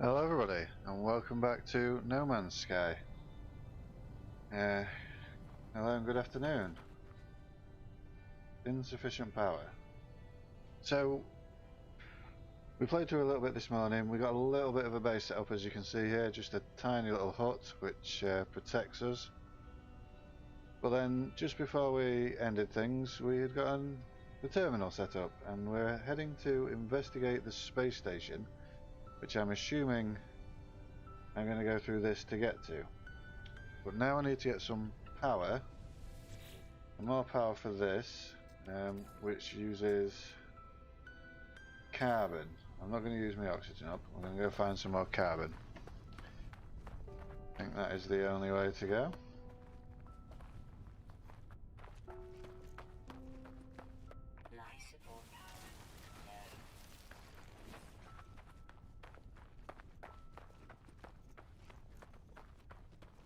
Hello everybody and welcome back to No Man's Sky. Hello and good afternoon. Insufficient power. So we played through a little bit this morning. We got a little bit of a base set up, as you can see here, just a tiny little hut which protects us. But then just before we ended things, we had gotten the terminal set up and we're heading to investigate the space station, which I'm assuming I'm going to go through this to get to. But now I need to get some power, more power for this, which uses carbon. I'm not going to use my oxygen up, I'm going to go find some more carbon. I think that is the only way to go.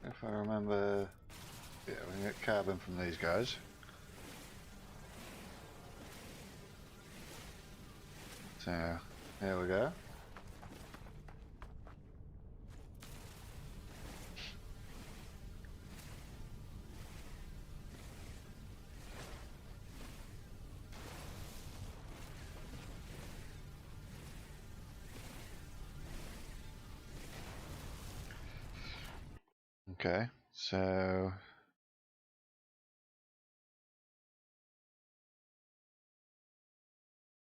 If I remember, yeah, we can get carbon from these guys. So, here we go. Okay, so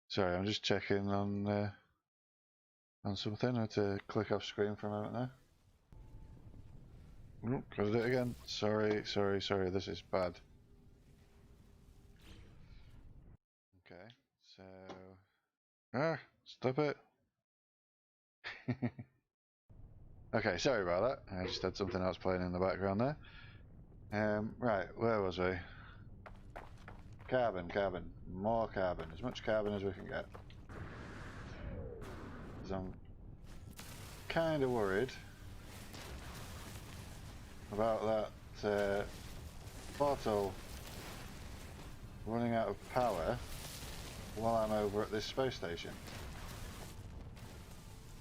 sorry, I'm just checking on something. I had to click off screen for a moment there. Oh, gotta do it again. Sorry, this is bad. Okay, so stop it. Okay, sorry about that. I just had something else playing in the background there. Right, where was we? Carbon, more carbon, as much carbon as we can get. Because I'm kind of worried about that bottle running out of power while I'm over at this space station.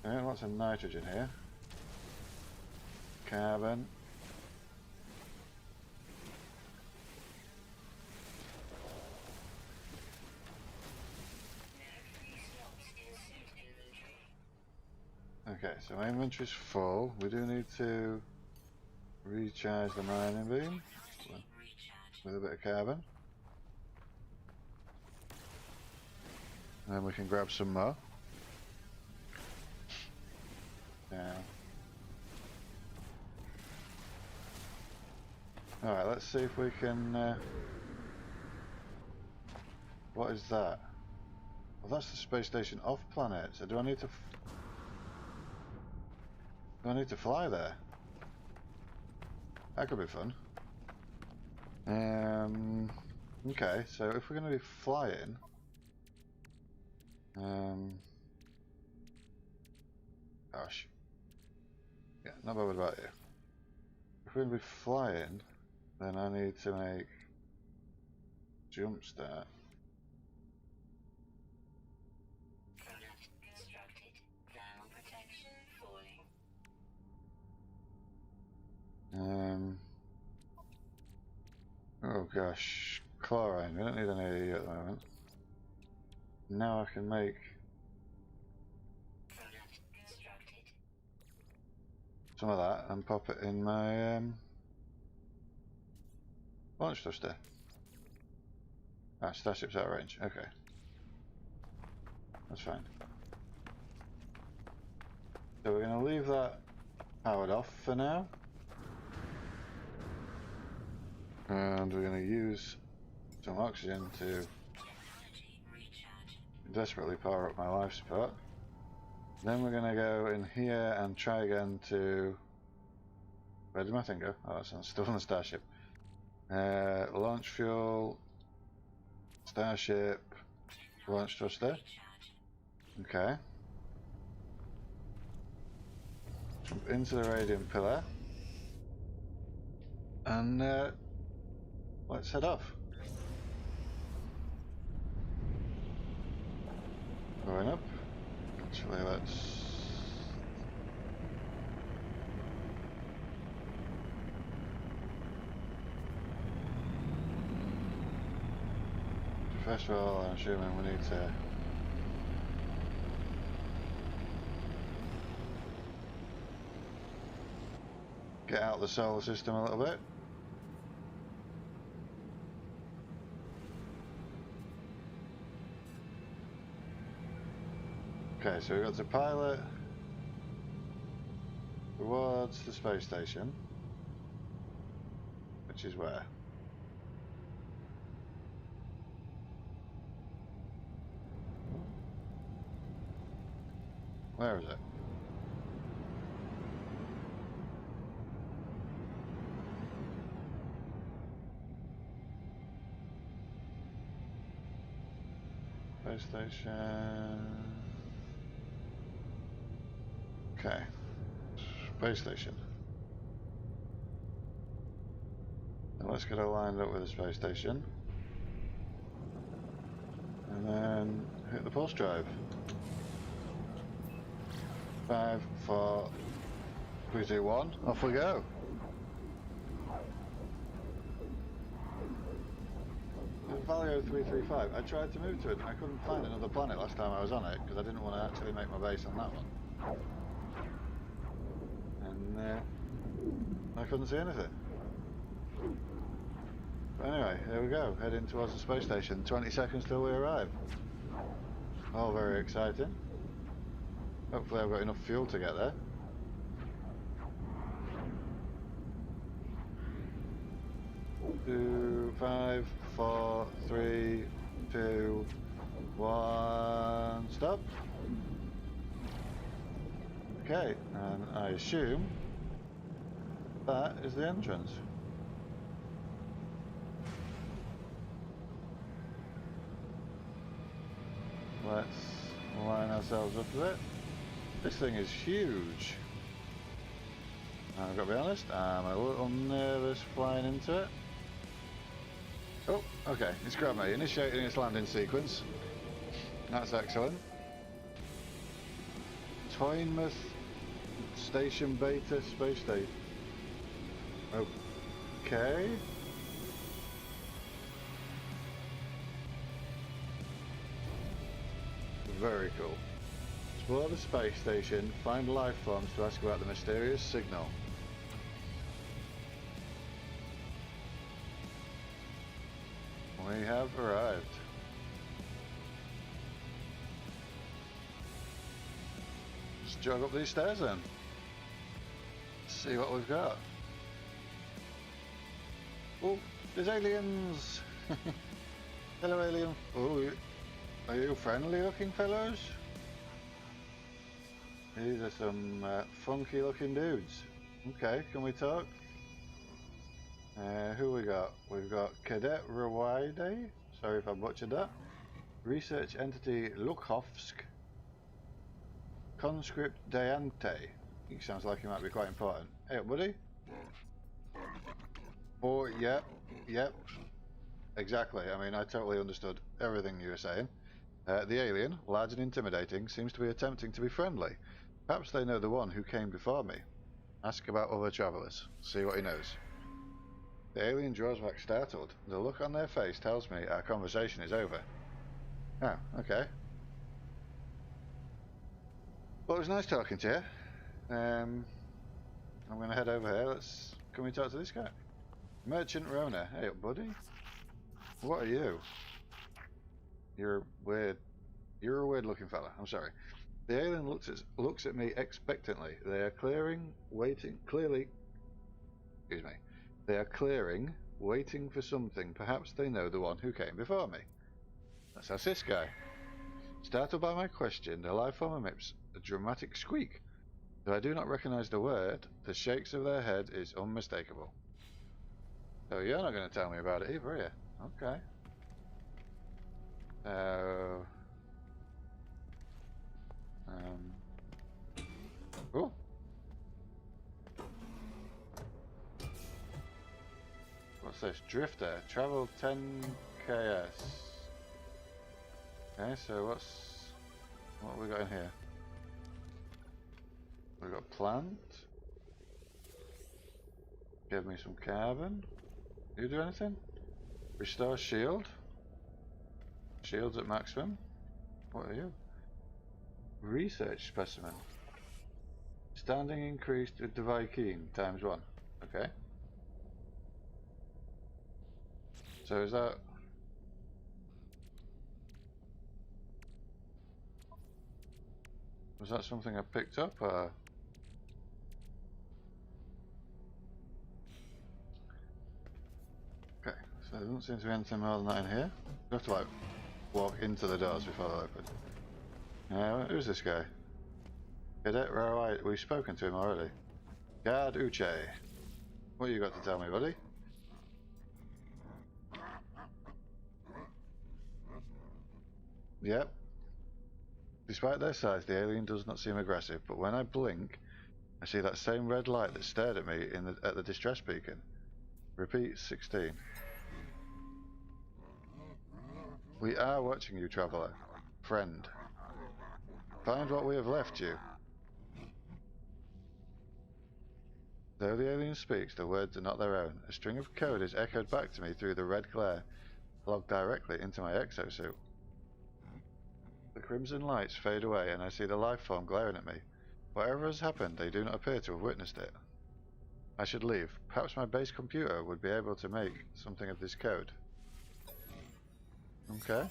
Okay, lots of nitrogen here. Carbon. Okay, so my inventory's full. We do need to recharge the mining beam with a bit of carbon. And then we can grab some more. Yeah. Alright, let's see if we can... what is that? Well, that's the space station off planet, so do I need to fly there? That could be fun. Okay, so if we're going to be flying... gosh. Yeah, not bothered about you. If we're going to be flying, then I need to make jump start. Oh gosh, chlorine. We don't need any at the moment. Now I can make some of that and pop it in my launch thruster. Ah, starship's out of range. Okay, that's fine. So we're going to leave that powered off for now, and we're going to use some oxygen to desperately power up my life support. Then we're going to go in here and try again to... where did my thing go? Oh, it's still on the starship. Launch fuel, starship, launch thruster. Okay. Jump into the radiant pillar. And let's head off. Going up. Actually, let's first of all, I'm assuming we need to get out the solar system a little bit. Okay, so we've got to pilot towards the space station, which is where? Where is it? Space station. Okay. Space station. Now let's get it lined up with the space station. And then hit the pulse drive. 5, 4, 3, 2, 1. Off we go. Valio 335. I tried to move to it and I couldn't find another planet last time I was on it because I didn't want to actually make my base on that one. And I couldn't see anything. But anyway, here we go, heading towards the space station. 20 seconds till we arrive. All very exciting. Hopefully I've got enough fuel to get there. Two, 5, 4, 3, 2, 1, stop. Okay, and I assume that is the entrance. Let's line ourselves up a bit. This thing is huge. I've got to be honest, I'm a little nervous flying into it. Oh, okay, it's grabbed me, initiating its landing sequence. That's excellent. Toynmouth Station Beta Space Station. Okay. Very cool. Explore the space station, find life forms to ask about the mysterious signal. We have arrived. Let's jog up these stairs then. See what we've got. Oh, there's aliens! Hello alien. Oh, are you friendly looking fellows? These are some funky looking dudes. Okay, can we talk? Who we got? We've got Cadet Rawaide. Sorry if I butchered that. Research Entity Lukhovsk. Conscript Deante. He sounds like he might be quite important. Hey up, buddy. Oh, yep, yep. Exactly. I mean, I totally understood everything you were saying. The alien, large and intimidating, seems to be attempting to be friendly. Perhaps they know the one who came before me. Ask about other travellers. See what he knows. The alien draws back startled. The look on their face tells me our conversation is over. Oh, okay. Well, it was nice talking to you. I'm going to head over here. Can we talk to this guy? Merchant Rona. Hey up, buddy. What are you? You're weird. You're a weird looking fella. I'm sorry. The alien looks at me expectantly. They are clearing, excuse me. They are clearing, waiting for something. Perhaps they know the one who came before me. That's our cis guy. Startled by my question, the life form emits a dramatic squeak. Though I do not recognize the word, the shakes of their head is unmistakable. So you're not going to tell me about it either, are you? Okay. Oh. What's this? Drifter. Travel 10 kS. Okay, so what have we got in here? We've got plant. Give me some carbon. Do you do anything? Restore shield. Shields at maximum. What are you? Research specimen. Standing increased with the Viking ×1. Okay. So is that... Was that something I picked up, or... Okay, so there doesn't seem to be anything more than that in here. You have to like walk into the doors before they open. Who's this guy? Cadet Rawai, we've spoken to him already. Guard Uche. What you got to tell me, buddy? Yep. Despite their size, the alien does not seem aggressive, but when I blink, I see that same red light that stared at me at the distress beacon. Repeat 16. We are watching you, traveller. Friend. Find what we have left you. Though the alien speaks, the words are not their own. A string of code is echoed back to me through the red glare, logged directly into my exosuit. The crimson lights fade away and I see the life form glaring at me. Whatever has happened, they do not appear to have witnessed it. I should leave. Perhaps my base computer would be able to make something of this code. Okay.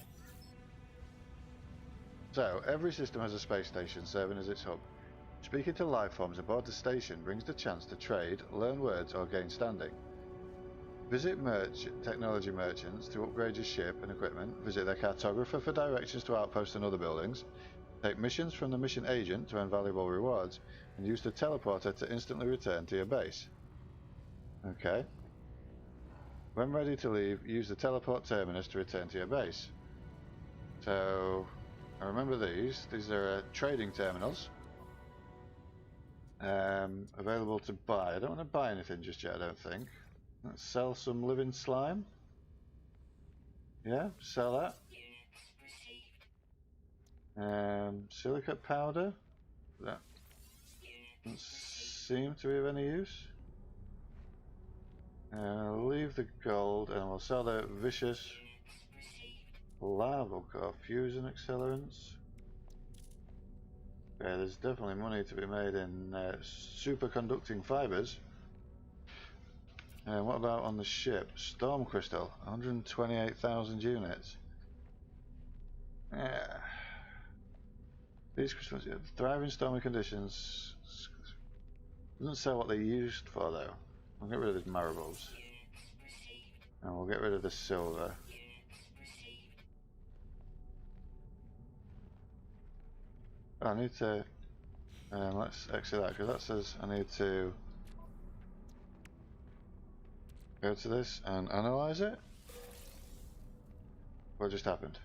So, every system has a space station serving as its hub. Speaking to life forms aboard the station brings the chance to trade, learn words, or gain standing. Visit technology merchants to upgrade your ship and equipment, visit their cartographer for directions to outposts and other buildings, take missions from the mission agent to earn valuable rewards, and use the teleporter to instantly return to your base. Okay. When ready to leave, use the teleport terminus to return to your base. So, I remember these. These are trading terminals. Available to buy. I don't want to buy anything just yet, I don't think. Let's sell some living slime. Yeah, sell that. Silicate powder. That doesn't seem to be of any use. Leave the gold and we'll sell the vicious lava core fusion accelerants. Yeah, there's definitely money to be made in superconducting fibers. And what about on the ship? Storm crystal, 128,000 units. Yeah. These crystals, yeah, thrive in stormy conditions. Doesn't say what they're used for though. I'll get rid of these marbles. And we'll get rid of the silver. I need to... let's exit that, because that says I need to go to this and analyze it. What just happened?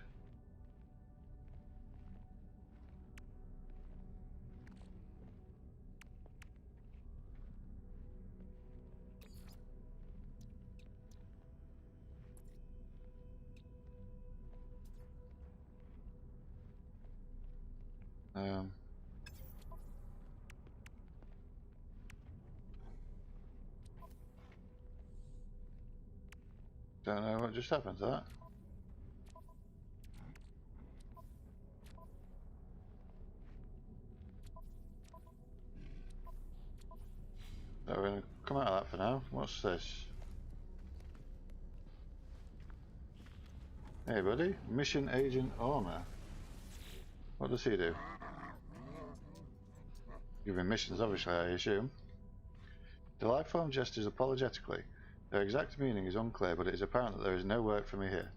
Don't know what just happened to that. So we're going to come out of that for now. What's this? Hey buddy, Mission Agent Armor. What does he do? Giving missions, obviously, I assume. The life form gestures apologetically. Their exact meaning is unclear, but it is apparent that there is no work for me here.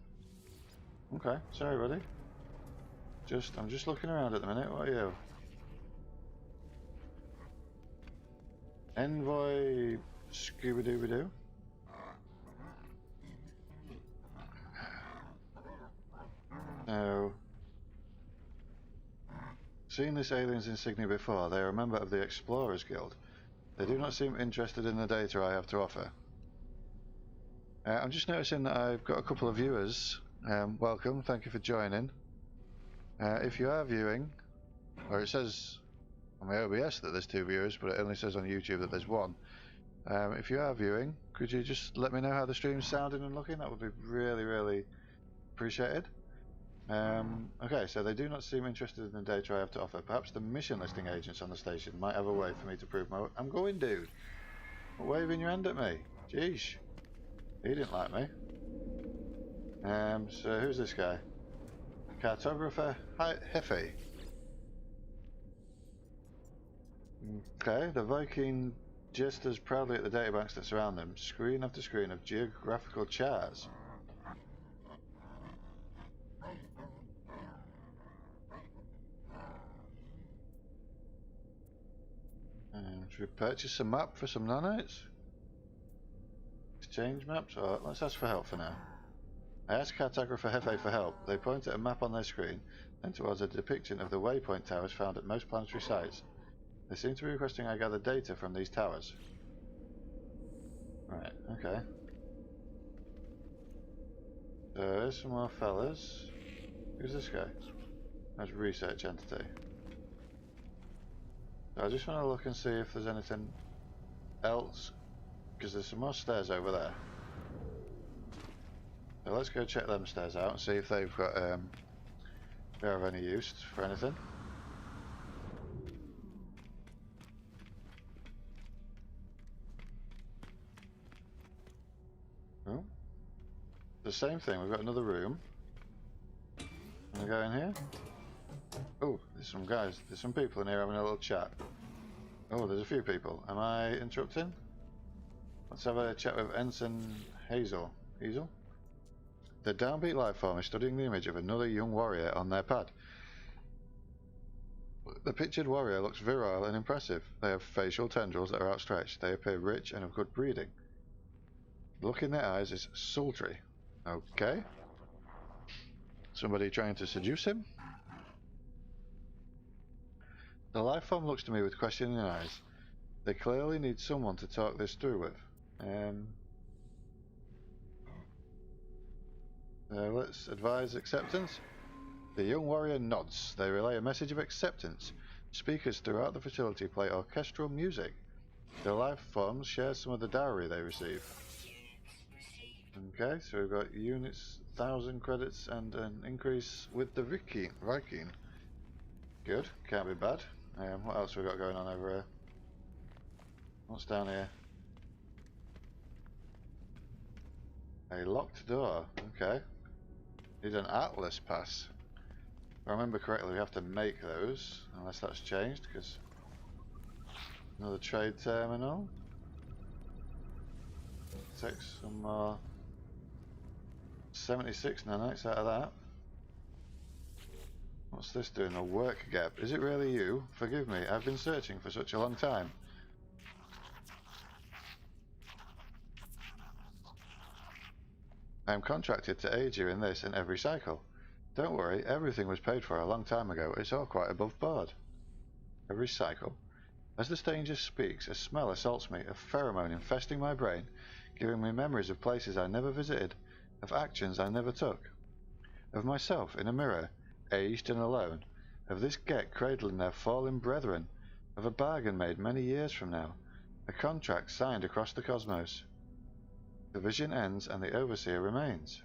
Okay, sorry buddy. I'm just looking around at the minute. What are you? Envoy Scooby-Dooby-Doo. So, seen this alien's insignia before. They are a member of the Explorers Guild. They do not seem interested in the data I have to offer. I'm just noticing that I've got a couple of viewers. Welcome, thank you for joining. If you are viewing, or it says on my OBS that there's 2 viewers, but it only says on YouTube that there's 1. If you are viewing, could you just let me know how the stream's sounding and looking? That would be really, really appreciated. Okay, so they do not seem interested in the data I have to offer. Perhaps the mission listing agents on the station might have a way for me to prove my... I'm going, dude. Waving your hand at me. Jeez. He didn't like me. So who's this guy? Cartographer Hefe. Okay, the Viking gestures proudly at the databanks that surround them, screen after screen of geographical charts. Should we purchase a map for some nanites? Exchange maps? Or let's ask for help for now. I asked Cartographer Hefe for help. They point at a map on their screen and towards a depiction of the waypoint towers found at most planetary sites. They seem to be requesting I gather data from these towers. Right, okay. So there's some more fellas. Who's this guy? That's research entity. So I just want to look and see if there's anything else, because there's some more stairs over there. So let's go check them stairs out and see if they've got they have any use for anything. Oh. The same thing, we've got another room. Can we go in here? Oh, there's some guys, there's some people in here having a little chat. Oh, there's a few people. Am I interrupting? Let's have a chat with Ensign Hazel. Hazel? The downbeat life form is studying the image of another young warrior on their pad. The pictured warrior looks virile and impressive. They have facial tendrils that are outstretched. They appear rich and of good breeding. The look in their eyes is sultry. Okay. Somebody trying to seduce him? The life form looks to me with questioning eyes. They clearly need someone to talk this through with. Let's advise acceptance. The young warrior nods. They relay a message of acceptance. Speakers throughout the facility play orchestral music. The life forms share some of the dowry they receive. Okay, so we've got units, 1,000 credits, and an increase with the Viking. Good, can't be bad. What else have we got going on over here? What's down here? A locked door. Okay. Need an Atlas pass. If I remember correctly, we have to make those, unless that's changed, because another trade terminal. Take some more 76 nanites out of that. What's this doing? A work gap. Is it really you? Forgive me, I've been searching for such a long time. I am contracted to aid you in this and every cycle. Don't worry, everything was paid for a long time ago. It's all quite above board. Every cycle. As the stranger speaks, a smell assaults me, a pheromone infesting my brain, giving me memories of places I never visited, of actions I never took, of myself in a mirror, aged and alone, of this Gek cradling their fallen brethren, of a bargain made many years from now, a contract signed across the cosmos. The vision ends and the Overseer remains.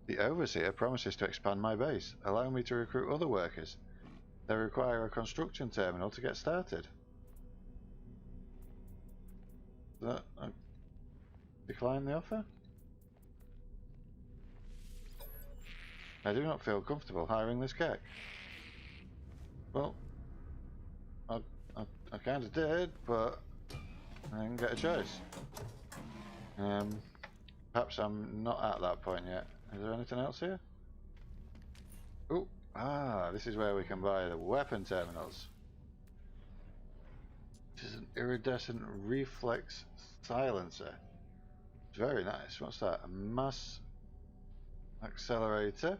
The Overseer promises to expand my base, allowing me to recruit other workers. They require a construction terminal to get started. Decline the offer? I do not feel comfortable hiring this Gek. Well, I kind of did, but I didn't get a choice. Perhaps I'm not at that point yet. Is there anything else here? Oh, this is where we can buy the weapon terminals. This is an iridescent reflex silencer. Very nice. What's that? A mass accelerator.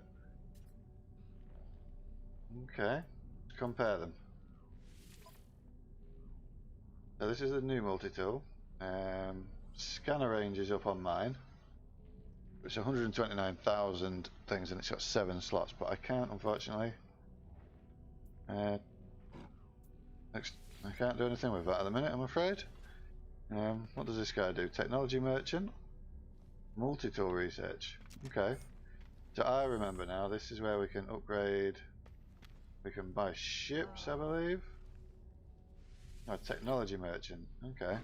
Okay, let's compare them. So this is the new multi-tool. Scanner range is up on mine. It's 129,000 things and it's got 7 slots, but I can't, unfortunately. I can't do anything with that at the minute, I'm afraid. What does this guy do? Technology merchant, multi-tool research. Okay, So I remember now, this is where we can upgrade. We can buy ships, I believe. Oh, technology merchant. Okay.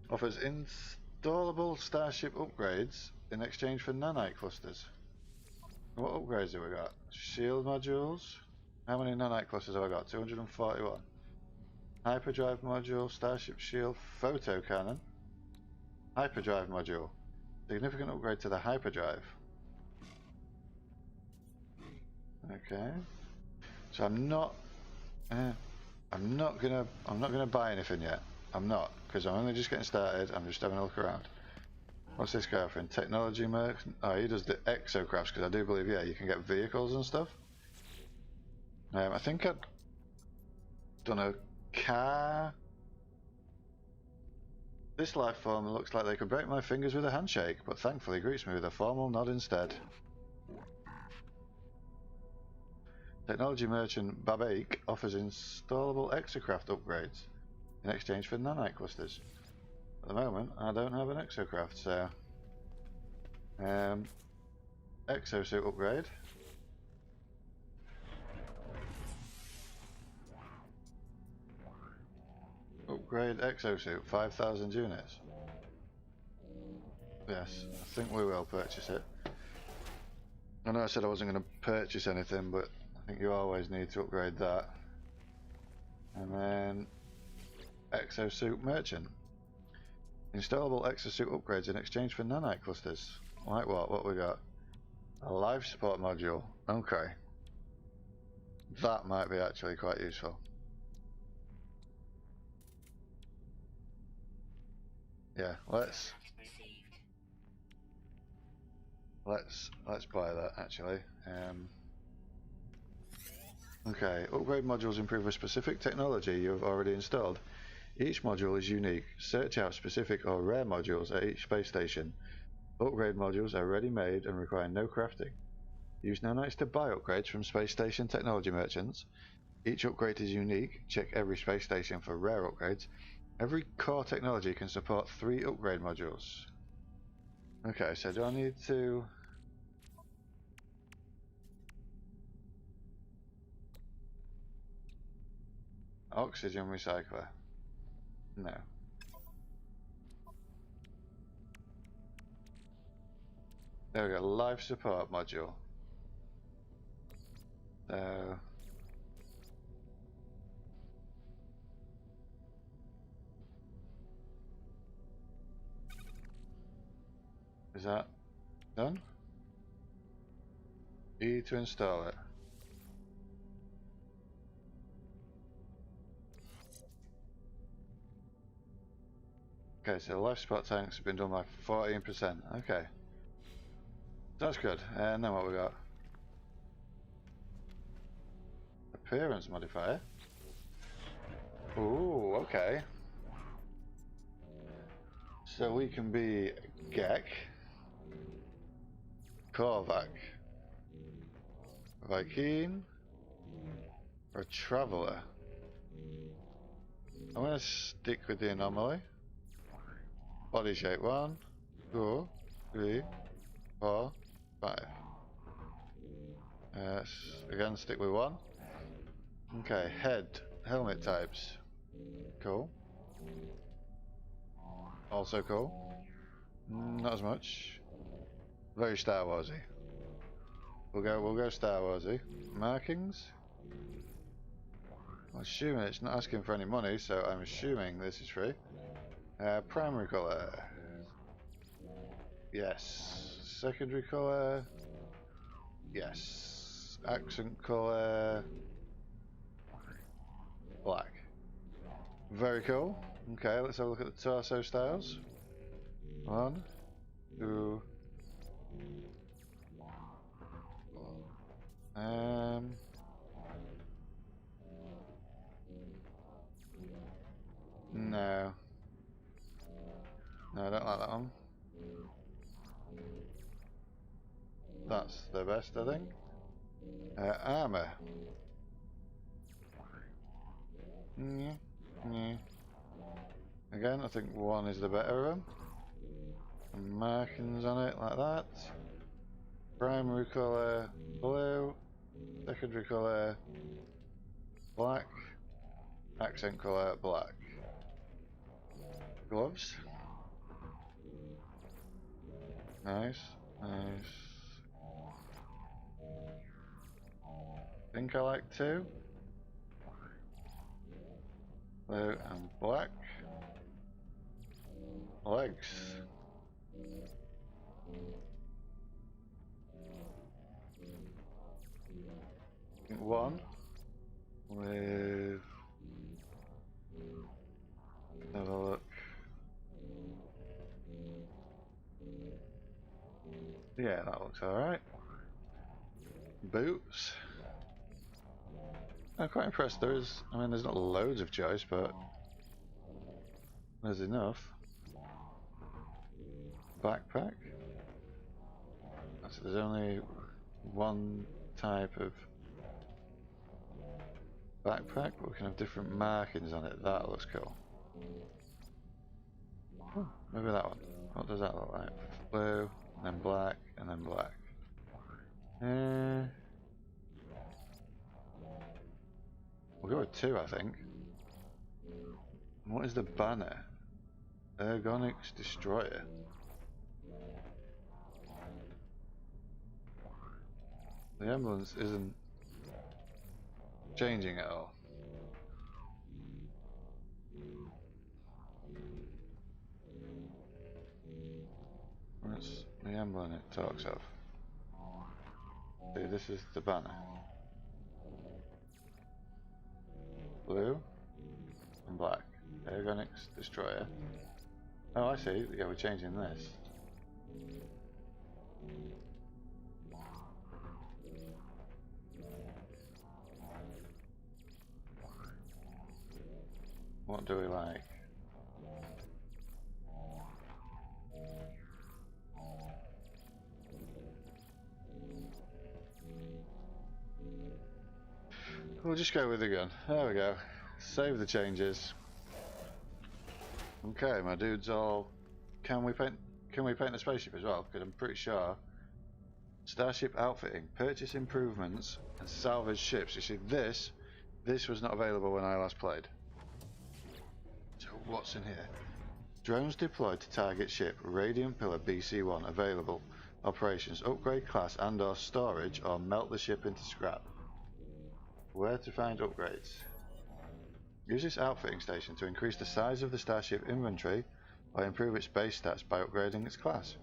Offers installable starship upgrades in exchange for nanite clusters. What upgrades have we got? Shield modules. How many nanite clusters have I got? 241. Hyperdrive module, starship shield, photo cannon. Hyperdrive module. Significant upgrade to the hyperdrive. Okay. So I'm not gonna buy anything yet. I'm not, because I'm only just getting started. I'm just having a look around. What's this guy offering? Technology merc. Oh, he does the exocrafts, because I do believe, yeah, you can get vehicles and stuff. I think I'd done a car. This life form looks like they could break my fingers with a handshake, but thankfully greets me with a formal nod instead. Technology merchant Babaik offers installable exocraft upgrades in exchange for nanite clusters. At the moment, I don't have an exocraft, so exosuit upgrade. Upgrade exosuit, 5,000 units. Yes, I think we will purchase it. I know I said I wasn't going to purchase anything, but I think you always need to upgrade that. And then exosuit merchant. Installable exosuit upgrades in exchange for nanite clusters. Like what? What we got? A life support module. Okay. That might be actually quite useful. Yeah, let's buy that actually. Okay, upgrade modules improve a specific technology you have already installed. Each module is unique. Search out specific or rare modules at each space station. Upgrade modules are ready-made and require no crafting. Use nanites to buy upgrades from space station technology merchants. Each upgrade is unique. Check every space station for rare upgrades. Every core technology can support 3 upgrade modules. Okay, so do I need to... Oxygen recycler? No. There we go, life support module. So... is that done? E to install it. Okay, so the life support tanks have been done by 14%. Okay. That's good. And then what we got? Appearance modifier. Ooh, okay. So we can be Gek, Korvac, Viking, or a Traveller. I'm going to stick with the anomaly. Body shape 1, 2, 3, 4, 5. Again, stick with 1. Okay, head, helmet types. Cool. Also cool. Not as much. Very Star Warsy. We'll go Star Warsy. Markings. I'm assuming it's not asking for any money, so I'm assuming this is free. Primary colour. Yes. Secondary colour. Yes. Accent colour. Black. Very cool. Okay, let's have a look at the torso styles. 1, 2. No. No, I don't like that one. That's the best, I think. Armour. Again, I think 1 is the better of them. And markings on it like that. Primary colour blue, secondary colour black, accent colour black. Gloves. Nice, nice. Think I like two. Blue and black. Legs. One with, have a look. Yeah, that looks alright. Boots. I'm quite impressed. There's not loads of choice, but there's enough. Backpack. So there's only one type of backpack, but we can have different markings on it. That looks cool. Oh, maybe that one. What does that look like? Blue, and then black, and then black. We'll go with two, I think. And what is the banner? Ergonix Destroyer. The ambulance isn't changing at all. That's the emblem it talks of. See, this is the banner. Blue and black. Ergonix Destroyer. Oh, I see. Yeah, we're changing this. What do we like? We'll just go with the gun. There we go. Save the changes. Okay, my dude's all. Can we paint the spaceship as well? Because I'm pretty sure Starship outfitting, purchase improvements, and salvage ships. You see, this was not available when I last played. So what's in here? Drones deployed to target ship. Radiant Pillar BC-1 available. Operations: upgrade class and/or storage, or melt the ship into scrap. Where to find upgrades? Use this outfitting station to increase the size of the Starship inventory or improve its base stats by upgrading its class.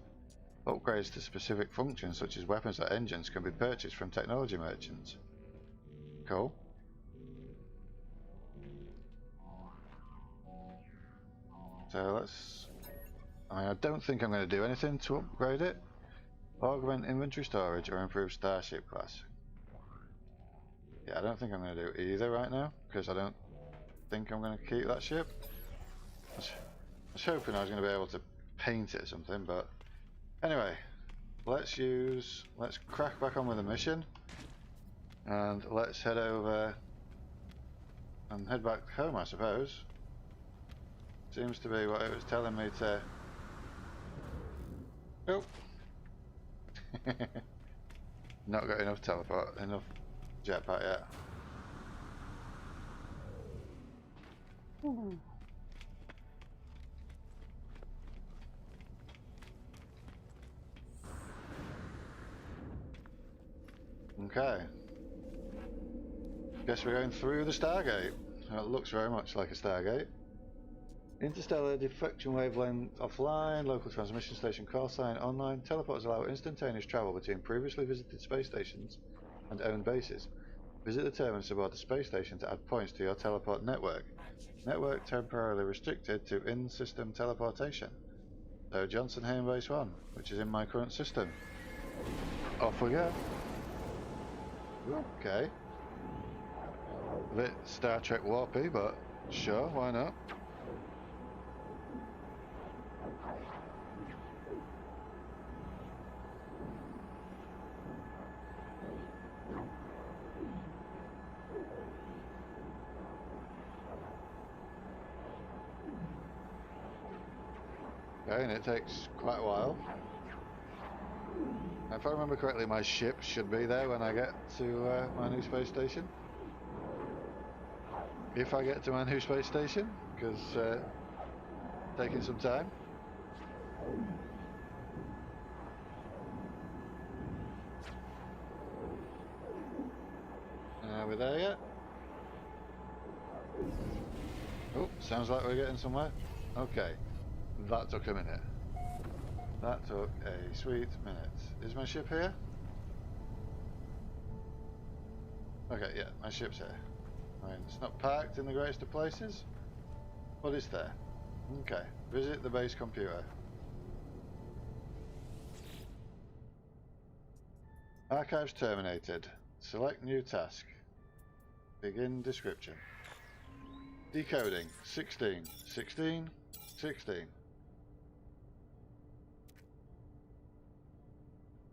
Upgrades to specific functions such as weapons or engines can be purchased from technology merchants. Cool. So let's... I don't think I'm going to do anything to upgrade it. Augment inventory storage or improve Starship class. Yeah, I don't think I'm going to do either right now, because I don't think I'm going to keep that ship. I was hoping I was going to be able to paint it or something, but anyway, let's crack back on with the mission, and let's head over and head back home, I suppose. Seems to be what it was telling me to. Oh. Not got enough jetpack yet. Okay. Guess we're going through the Stargate. It looks very much like a Stargate. Interstellar defection wavelength offline, local transmission station call sign online. Teleporters allow instantaneous travel between previously visited space stations and owned bases. Visit the terminus aboard the space station to add points to your teleport network. Network temporarily restricted to in-system teleportation. So Johnson Hain Base 1, which is in my current system. Off we go. Okay. A bit Star Trek warpy, but sure, why not? Okay, and it takes quite a while. Now, if I remember correctly, my ship should be there when I get to my new space station. If I get to my new space station, because taking some time. Are we there yet? Oh, sounds like we're getting somewhere. Okay, that took a minute. That took a sweet minute. Is my ship here? Okay, yeah, my ship's here. I mean, it's not parked in the greatest of places, but it's there. Okay, visit the base computer. Archives terminated. Select new task. Begin description. Decoding 16, 16, 16.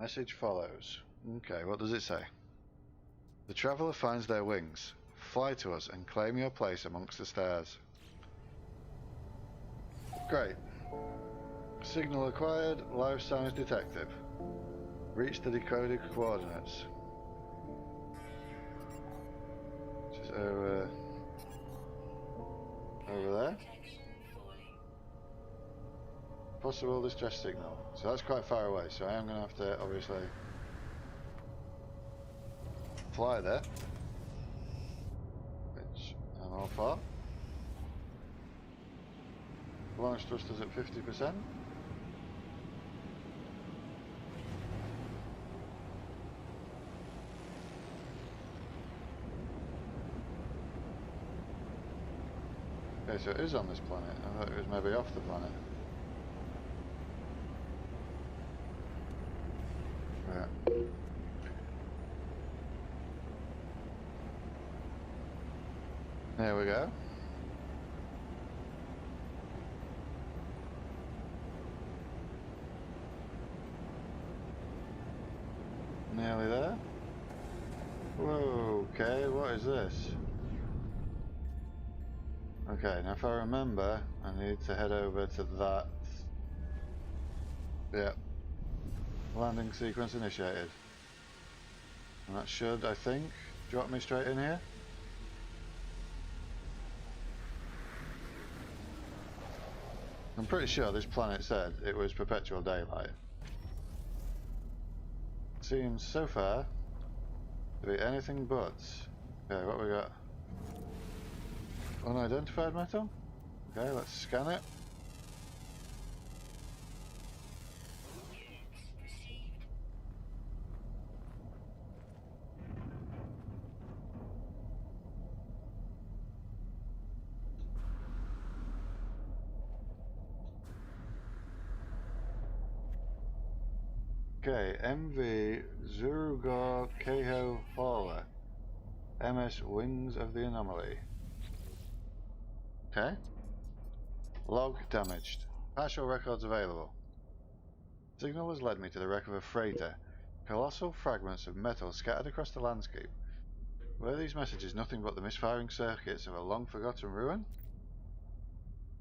Message follows. Okay, what does it say? The traveller finds their wings. Fly to us and claim your place amongst the stars. Great. Signal acquired, life signs detected. Reach the decoded coordinates. Just over there. Possible distress signal. So that's quite far away, so I am going to have to obviously fly there, which I'm all for. Launch thrusters at 50%. Okay, so it is on this planet. I thought it was maybe off the planet. Right. There we go. Nearly there. Whoa, okay, what is this? Okay, now if I remember, I need to head over to that. Yep. Landing sequence initiated. And that should, I think, drop me straight in here. I'm pretty sure this planet said it was perpetual daylight. Seems so far to be anything but. Okay, what we got? Unidentified metal? Okay, let's scan it. Okay, MV Zurugor Keho Fowler. MS Wings of the Anomaly. Okay. Log damaged. Partial records available. Signal has led me to the wreck of a freighter. Colossal fragments of metal scattered across the landscape. Were these messages nothing but the misfiring circuits of a long-forgotten ruin?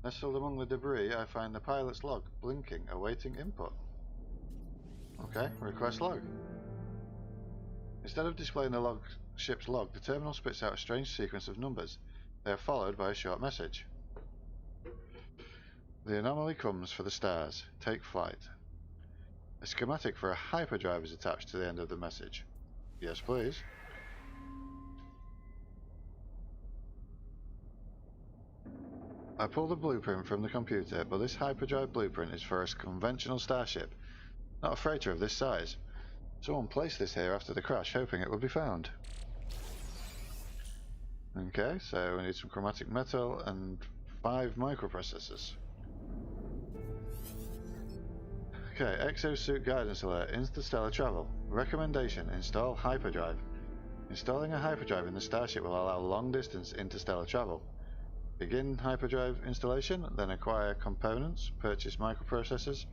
Nestled among the debris, I find the pilot's log, blinking, awaiting input. Okay, request log. Instead of displaying the ship's log, the terminal spits out a strange sequence of numbers. They are followed by a short message. The anomaly comes for the stars. Take flight. A schematic for a hyperdrive is attached to the end of the message. Yes, please. I pulled a blueprint from the computer, but this hyperdrive blueprint is for a conventional starship, not a freighter of this size. Someone placed this here after the crash, hoping it would be found. Okay, so we need some chromatic metal and 5 microprocessors. Okay, exosuit guidance alert, interstellar travel. Recommendation, install hyperdrive. Installing a hyperdrive in the starship will allow long-distance interstellar travel. Begin hyperdrive installation, then acquire components, purchase microprocessors,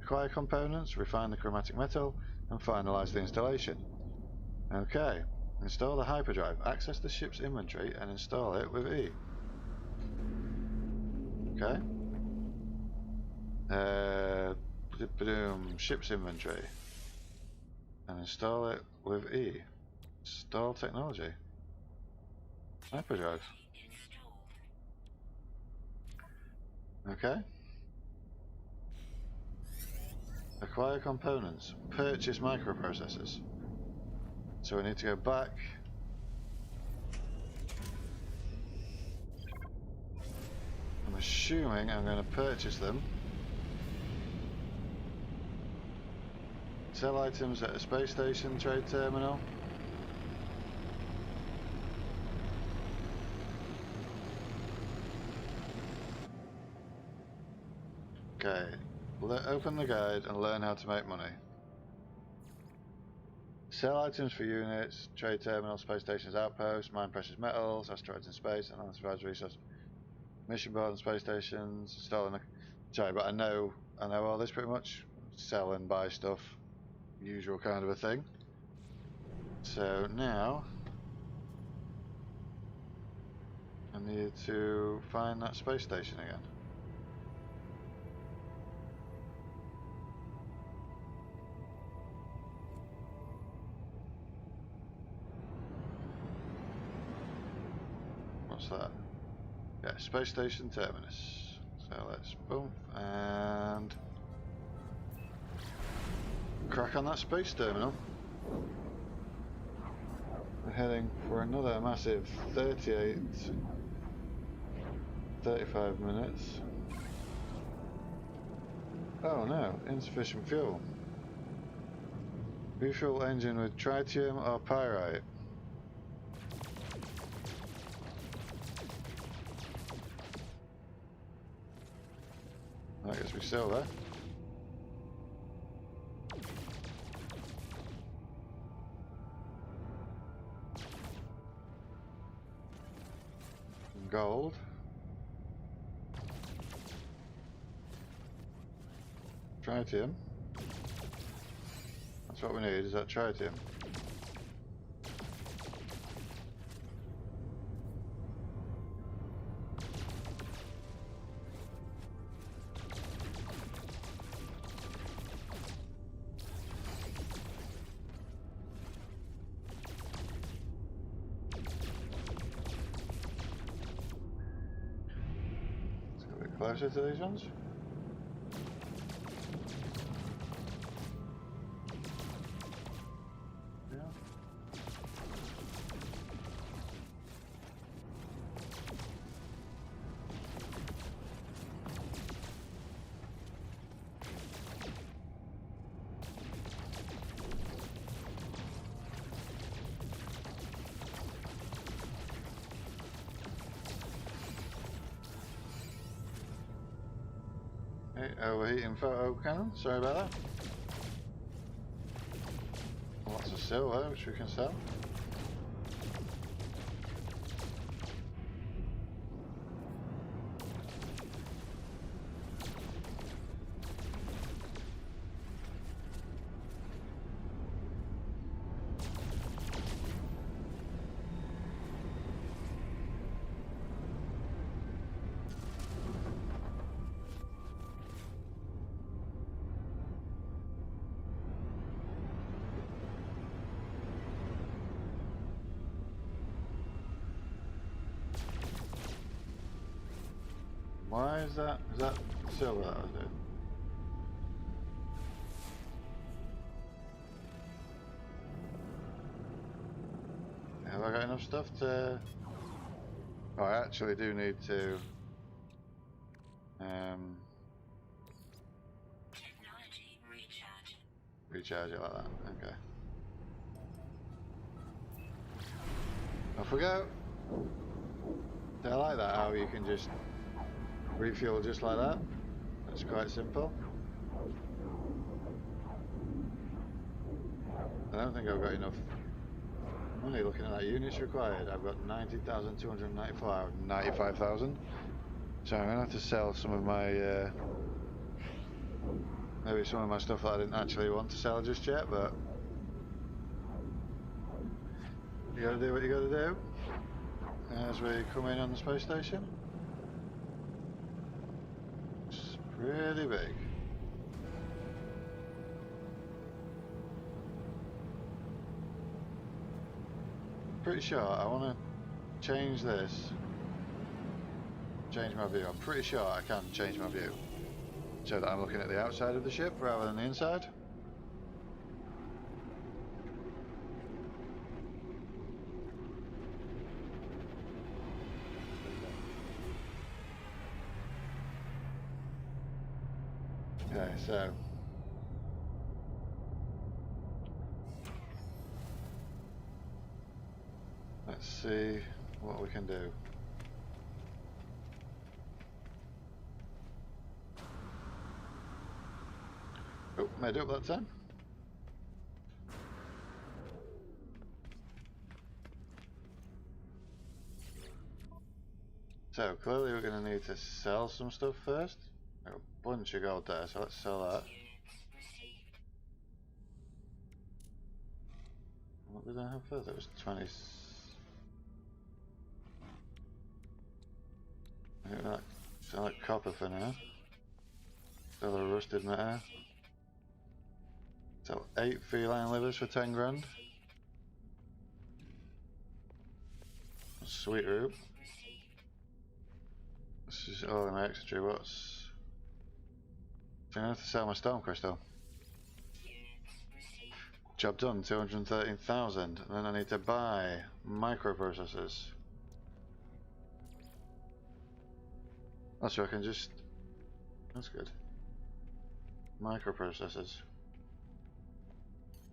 acquire components, refine the chromatic metal, and finalize the installation. Okay, install the hyperdrive, access the ship's inventory, and install it with E. Okay. Ship's inventory. and install it with E. Install technology. Hyperdrive. Okay. Acquire components. Purchase microprocessors. So we need to go back. I'm assuming I'm going to purchase them. Sell items at a space station trade terminal. Okay. Open the guide and learn how to make money. Sell items for units, trade terminal, space stations, outposts, mine precious metals, asteroids in space, and unauthorized resources. Mission board and space stations, installing a... Sorry, but I know all this pretty much. Sell and buy stuff. Usual kind of a thing. So now I need to find that space station again. What's that? Yeah, space station terminus. So let's boom and crack on that space terminal. We're heading for another massive 35 minutes. Oh no, insufficient fuel. Refuel engine with tritium or pyrite. I guess we sell that. Gold. Tritium. That's what we need, is that tritium. Closer to these ones. Yeah. Overheating photo cannon, sorry about that. Lots of silver, which we can sell. Why is that? Is that silver that was it? Have I got enough stuff to... Oh, I actually do need to... recharge it like that, okay. Off we go! I like that, how you can just refuel just like that. That's quite simple. I don't think I've got enough money looking at that units required. I've got 90,294 out of 95,000. So I'm going to have to sell some of my, maybe some of my stuff that I didn't actually want to sell just yet, but you gotta do what you gotta do as we come in on the space station. It's pretty big. pretty sure I want to change this. Change my view. I'm pretty sure I can change my view so that I'm looking at the outside of the ship rather than the inside. Okay, so let's see what we can do. Oh, made it up that time. So clearly we're going to need to sell some stuff first. Got a bunch of gold there, so let's sell that. What did I have first? It was 20. I think that sell that copper for now. Sell a rusted matter. Sell 8 feline livers for 10 grand. Sweet root. This is all in my extra. What's... I'm gonna have to sell my stone crystal. Job done, 213,000. And then I need to buy microprocessors. Oh, so I can just... That's good. Microprocessors.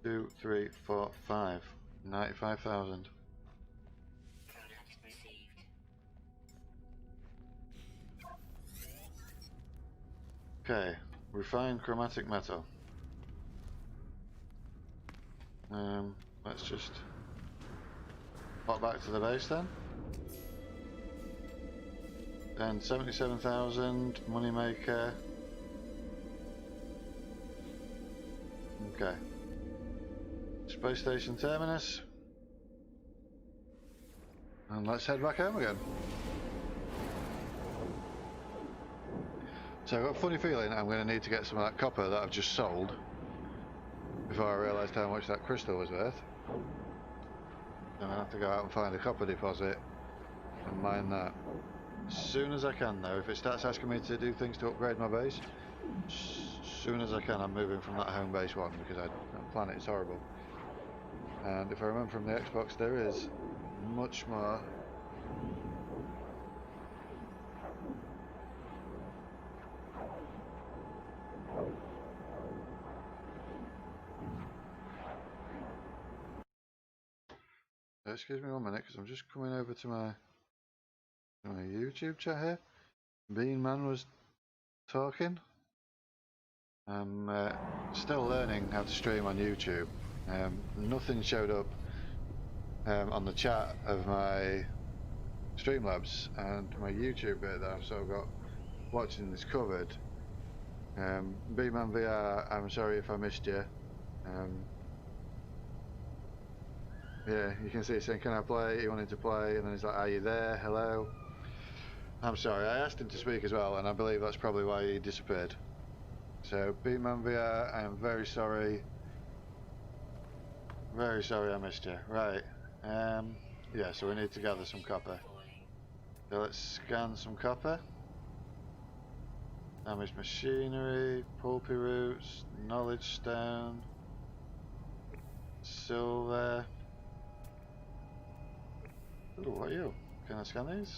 2, 3, 4, 5. 95,000. Okay, refined chromatic metal. Let's just pop back to the base then. Then 77,000 moneymaker. Okay. Space station terminus. And let's head back home again. So I've got a funny feeling I'm going to need to get some of that copper that I've just sold before I realised how much that crystal was worth. I'm going to have to go out and find a copper deposit and mine that. As soon as I can though, if it starts asking me to do things to upgrade my base, as soon as I can I'm moving from that home base one because that planet is horrible. And if I remember from the Xbox, there is much more. Excuse me 1 minute because I'm just coming over to my YouTube chat here. Man was talking. I'm still learning how to stream on YouTube. Nothing showed up on the chat of my Streamlabs and my YouTube bit that I've sort of got watching this covered. Man VR, I'm sorry if I missed you. Yeah, you can see it saying, can I play? He wanted to play, and then he's like, are you there? Hello? I'm sorry, I asked him to speak as well, and I believe that's probably why he disappeared. So, Man VR, I am very sorry. Very sorry I missed you. Right. Yeah, so we need to gather some copper. So let's scan some copper. Damaged machinery, pulpy roots, knowledge stone, silver. Ooh, what are you? Can I scan these?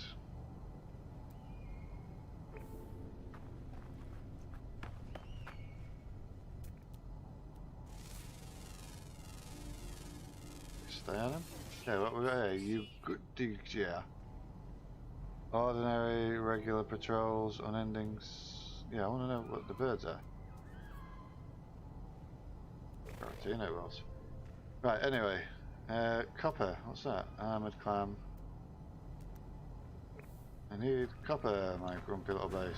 Stay on them. Okay, what we got here? You good, yeah. Ordinary, regular patrols, unending. Yeah, I want to know what the birds are. Tarantino was. Right, anyway. Copper, what's that? Armoured clam. I need copper, my grumpy little base.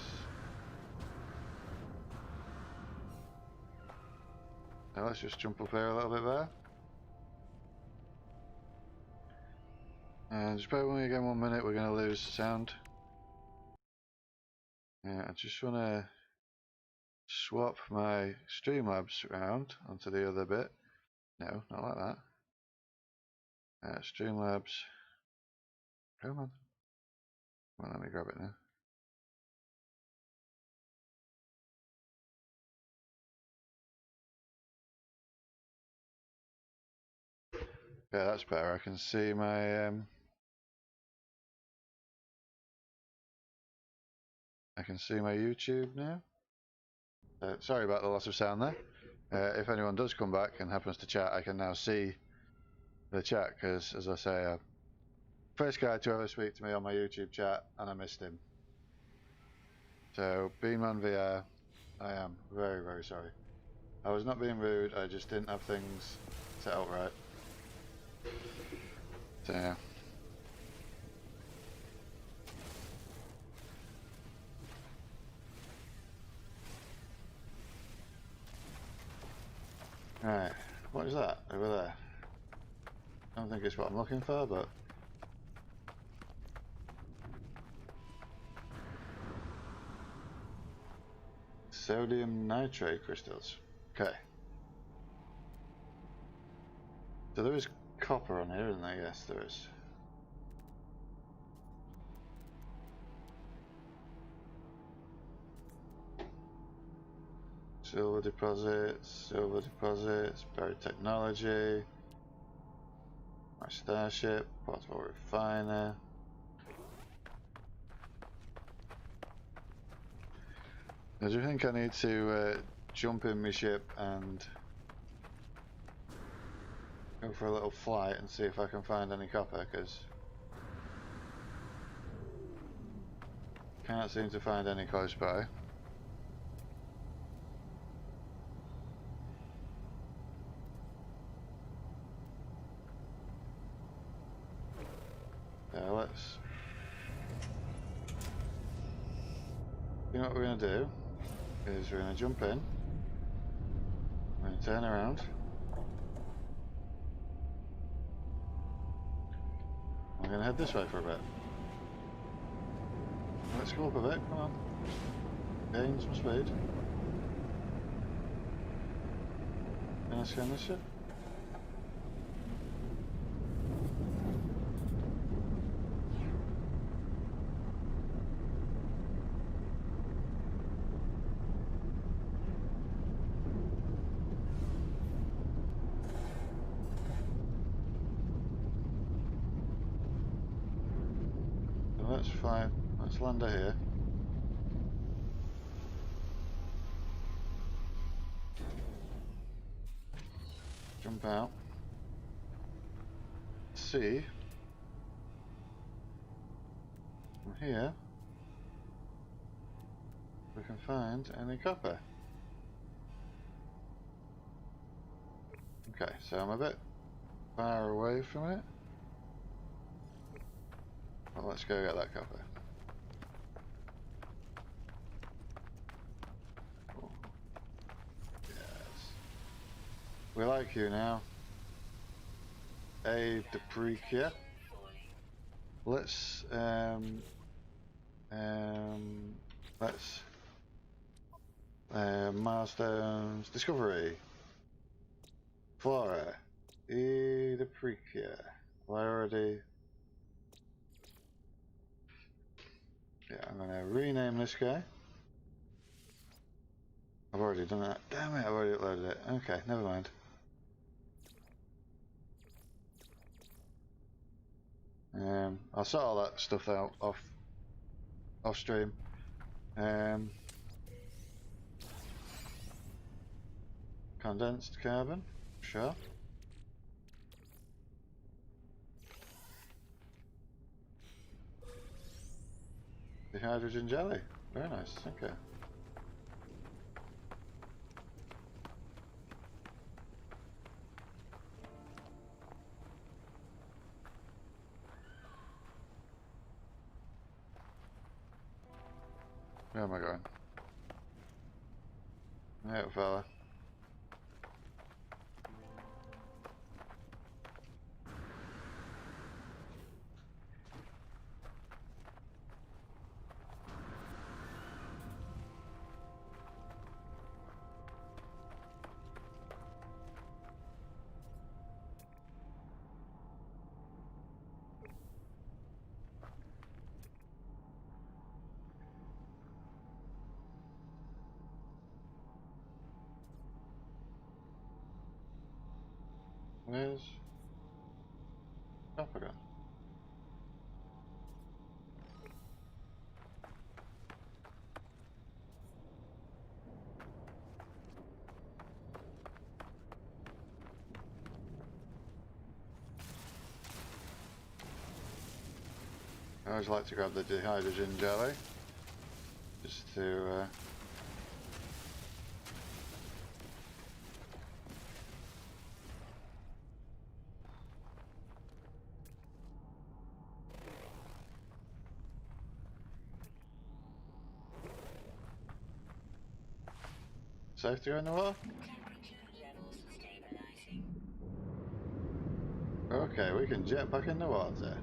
Now let's just jump up here a little bit there. And just bear with me again 1 minute, we're going to lose sound. Yeah, I just want to swap my Streamlabs around onto the other bit. No, not like that. Streamlabs. Come on. Well, let me grab it now. Yeah, that's better. I can see my I can see my YouTube now. Sorry about the loss of sound there. If anyone does come back and happens to chat, I can now see the chat because, as I say, first guy to ever speak to me on my YouTube chat, and I missed him. So, Beanman VR, I am very, very sorry. I was not being rude, I just didn't have things set up right. So, yeah. Right, what is that over there? I don't think it's what I'm looking for, but... Sodium nitrate crystals. Okay. So there is copper on here, isn't there? Yes, there is. Silver deposits, buried technology, my starship, portable refiner. Now, do you think I need to jump in my ship and go for a little flight and see if I can find any copper? Because can't seem to find any close by. Yeah, let's. You know what we're going to do? Is we're going to jump in. We're going to turn around. We're going to head this way for a bit. Let's go up a bit, come on. Gain some speed. Can I scan this ship? Let's fly, let's land her here. Jump out. See from here we can find any copper. Okay, so I'm a bit far away from it. Well, let's go get that copper. Oh. Yes. We like you now. A Deprecia. Let's milestones discovery. Flora. E Deprecia. Well, I already. Yeah, I'm gonna rename this guy. I've already done that. Damn it, I've already uploaded it. Okay, never mind. I'll sort all that stuff out off stream. Condensed carbon, sure. The hydrogen jelly, very nice. Okay. Where am I going? Hey, fella. Where's Copper gone? I always like to grab the dehydrogen jelly, just to safe to go in the water? Okay, we can jet back in the water.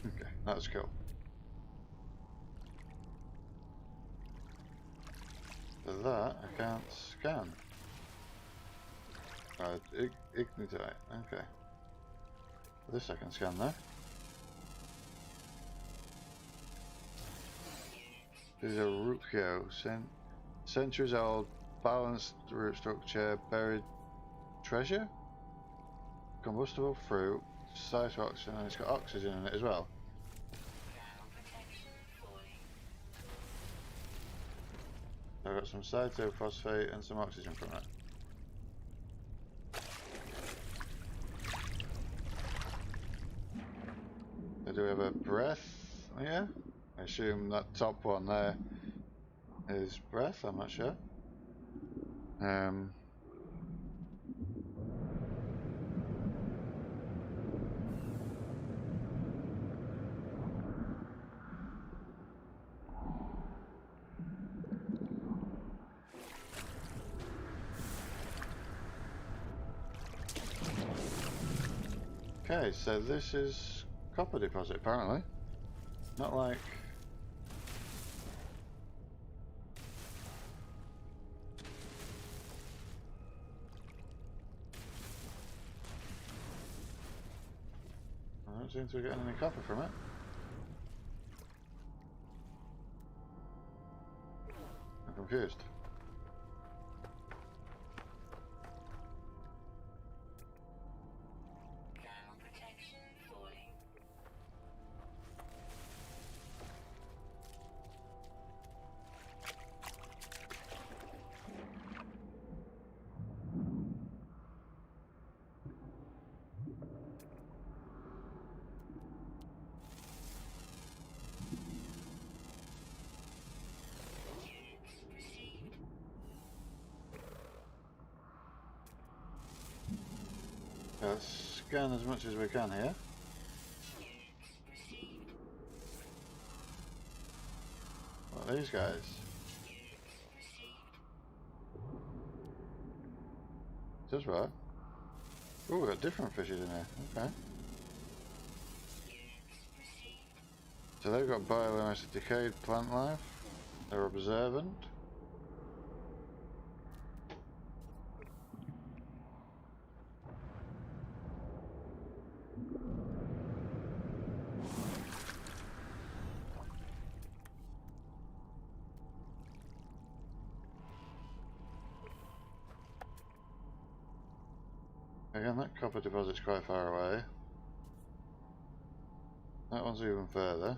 Okay, that's cool. For that, I can't scan. Ignite, okay. This I can scan though. This is a Rupio, centuries old, balanced root structure, buried treasure? Combustible fruit, cytoxin, and it's got oxygen in it as well. I've got some cytophosphate and some oxygen from it. So do we have a breath? Yeah? I assume that top one there is breath, I'm not sure. Okay, so this is copper deposit apparently. Not like... I don't seem to be getting any copper from it. I'm confused. Let's scan as much as we can here. What are these guys? Does what? Oh, we've got different fishes in here. Okay. So they've got biomass of decayed plant life. They're observant. Again, that copper deposit's quite far away. That one's even further.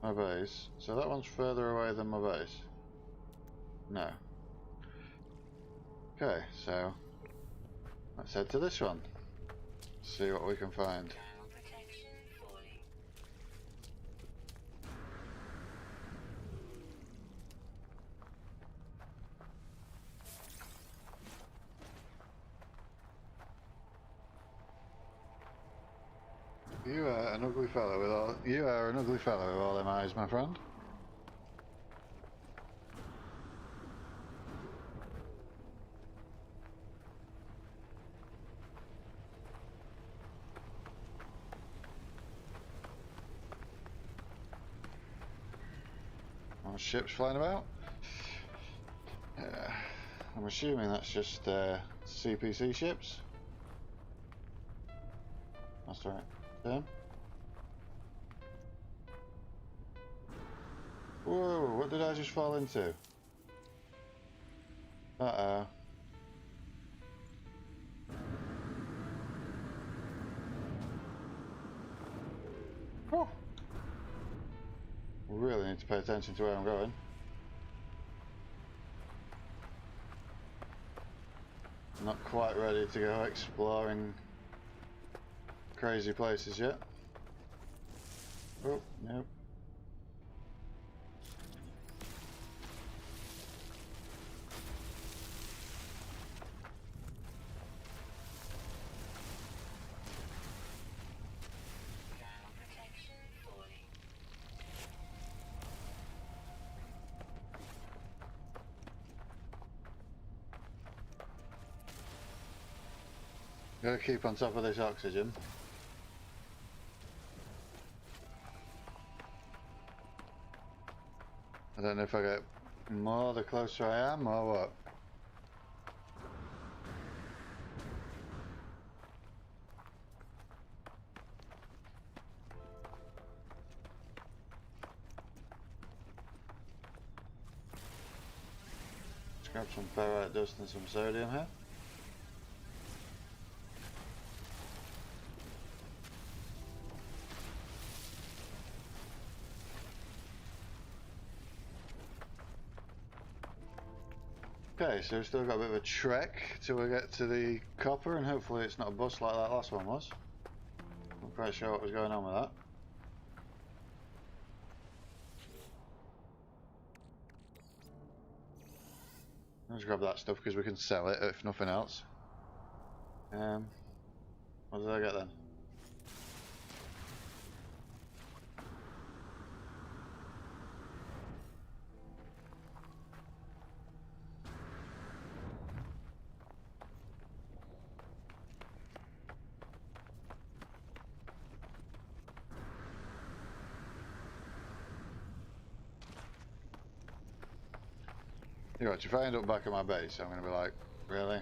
My base. So that one's further away than my base. No. Okay, so let's head to this one. See what we can find. You are an ugly fellow with all them eyes, my friend. More ships flying about. I'm assuming that's just CPC ships. That's right. Them. Whoa, what did I just fall into? Uh-oh. Whew. Really need to pay attention to where I'm going. I'm not quite ready to go exploring crazy places yet. Oh, nope. Gotta keep on top of this oxygen. I don't know if I get more the closer I am or what. Let's grab some ferrite dust and some sodium here. Okay, so we've still got a bit of a trek till we get to the copper, and hopefully it's not a bust like that last one was. I'm not quite sure what was going on with that. Let's grab that stuff because we can sell it if nothing else. What did I get then? You know what, if I end up back at my base, I'm going to be like, really?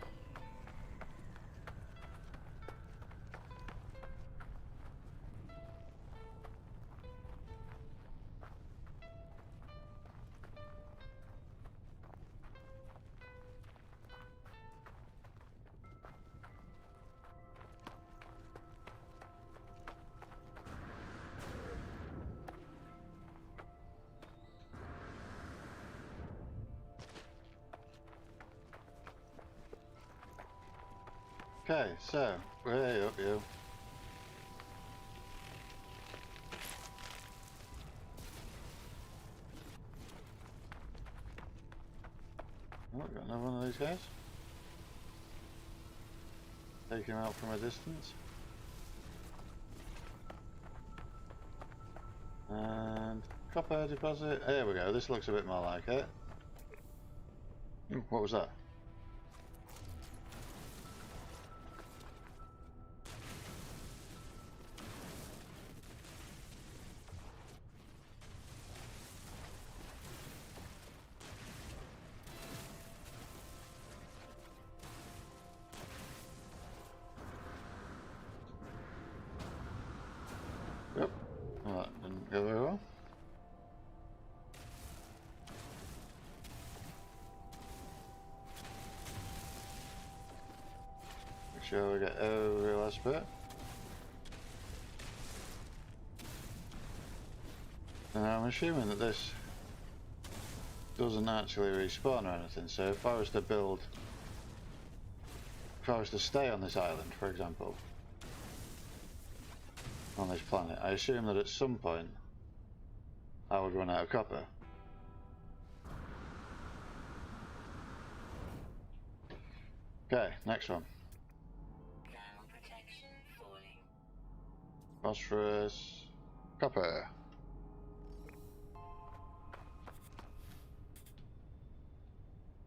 Okay, so, way up you. Oh, got another one of these guys. Take him out from a distance. And copper deposit. There we go, this looks a bit more like it. Ooh, what was that? Yep. Well, that didn't go very well. Make sure we get every last bit. And I'm assuming that this doesn't actually respawn or anything, so if I was to build, if I was to stay on this island, for example, on this planet, I assume that at some point I would run out of copper. Okay, next one. Phosphorus, copper.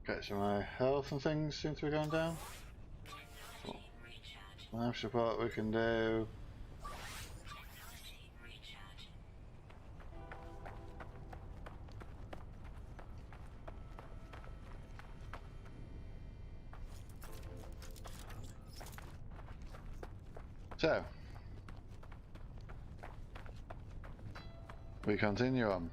Okay, so my health and things seem to be going down. Life support we can do. So, we continue on.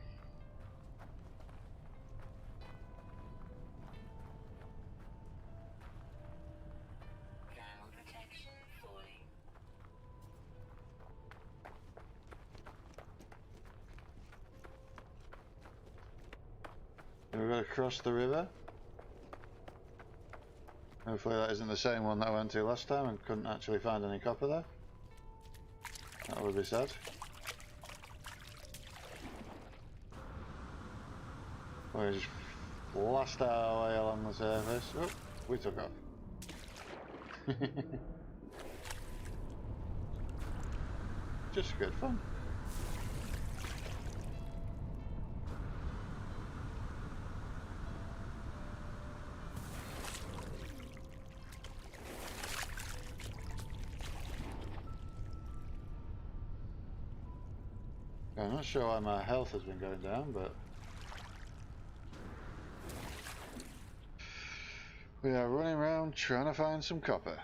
across the river. Hopefully that isn't the same one that I went to last time and couldn't actually find any copper there. That would be sad. We just blast our way along the surface. Oh, we took off. Just good fun. I'm not sure why my health has been going down, but we are running around trying to find some copper.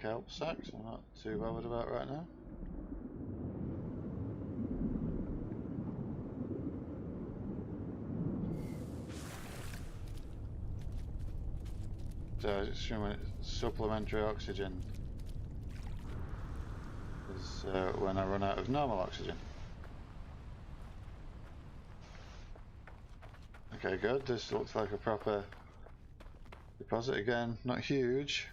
Kelp sacks, I'm not too bothered about right now. So I assume supplementary oxygen is when I run out of normal oxygen. Okay, good. This looks like a proper deposit again. Not huge.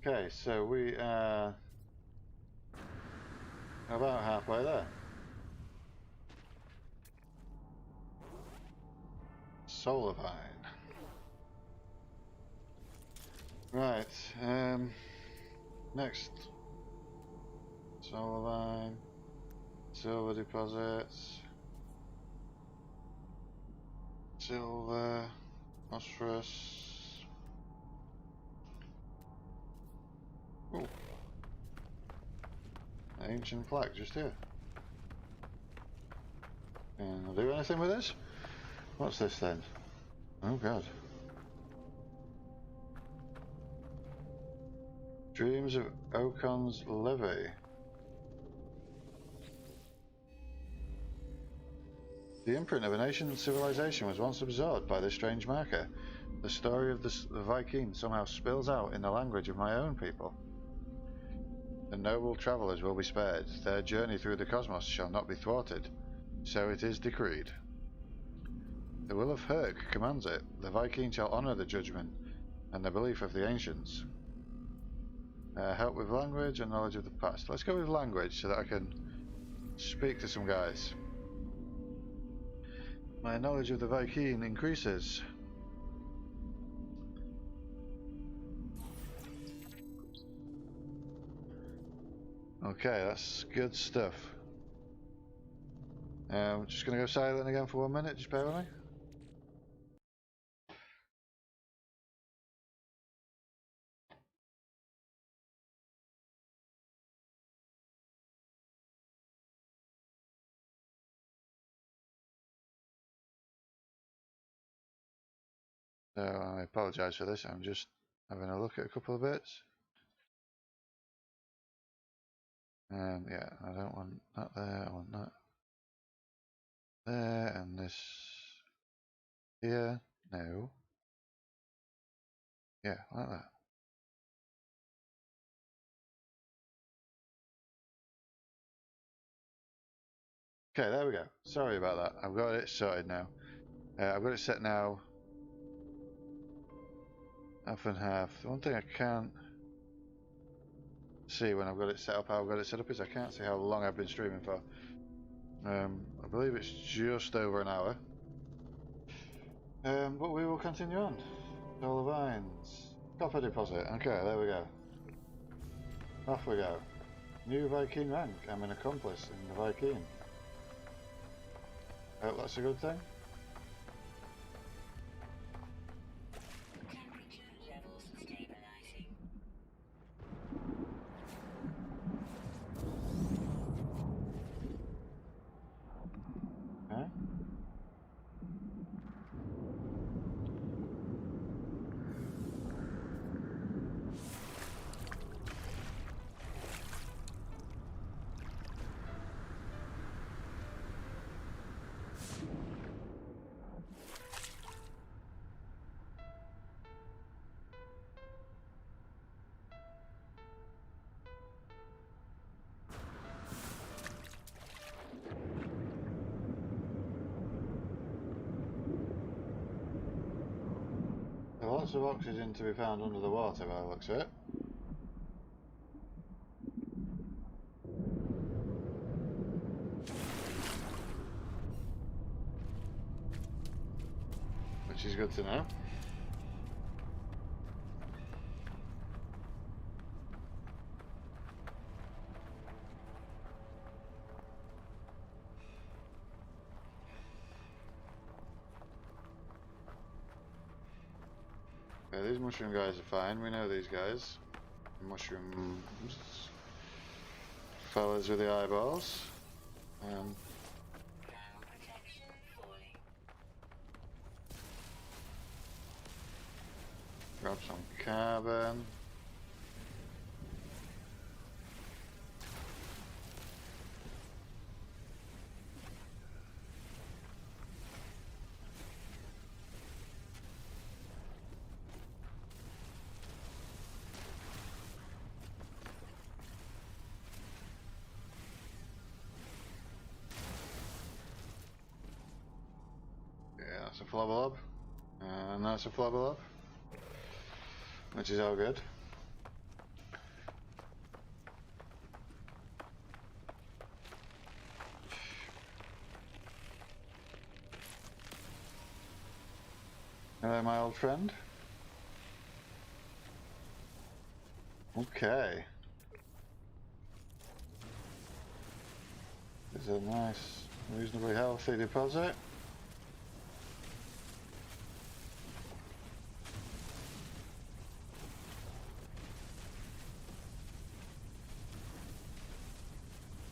Okay, so we are about halfway there. Solar vine. Right, next. Solar vine. Silver deposits. Silver. Phosphorus. Oh. Ancient flag just here. Can I do anything with this? What's this then? Oh god. Dreams of Ocon's Levy. The imprint of an ancient civilization was once absorbed by this strange marker. The story of the Viking somehow spills out in the language of my own people. The noble travellers will be spared. Their journey through the cosmos shall not be thwarted. So it is decreed. The will of Herc commands it. The Viking shall honour the judgment and the belief of the ancients. Help with language and knowledge of the past. Let's go with language so that I can speak to some guys. My knowledge of the Viking increases. Okay, that's good stuff. I'm just going to go silent again for 1 minute, just bear with me. So I apologise for this, I'm just having a look at a couple of bits. Yeah, I don't want that there, I want that there, and this here, no. Yeah, like that. Okay, there we go. Sorry about that. I've got it sorted now. I've got it set now. Half and half. The one thing I can't see when I've got it set up, how I've got it set up, is I can't see how long I've been streaming for. I believe it's just over an hour. But we will continue on. Solar vines. Copper deposit. Okay, there we go. Off we go. New Viking rank. I'm an accomplice in the Viking. Hope that's a good thing. Temperature levels stabilizing. Okay. There are lots of oxygen to be found under the water by the looks of it. Which is good to know. Okay, these mushroom guys are fine, we know these guys. Mushroom fellas with the eyeballs. Ground protection falling. Grab some carbon. Yeah, that's a flubberlob. And that's a flubberlob. Which is all good. Hello, my old friend. Okay. This is a nice, reasonably healthy deposit.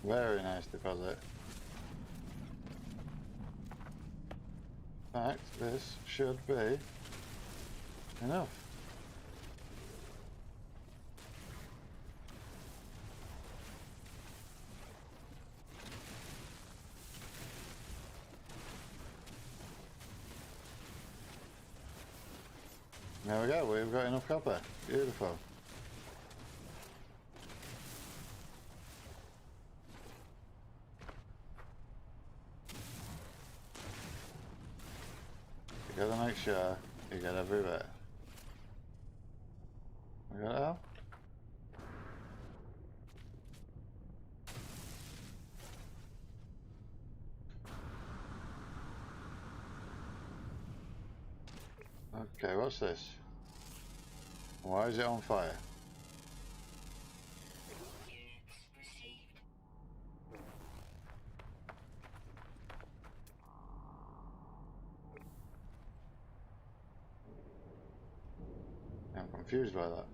Very nice deposit. In fact, this should be enough. There we go, we've got enough copper. Beautiful. You gotta make sure you get every bit. We got it all? Okay, what's this? Why is it on fire? Units received. I'm confused by that.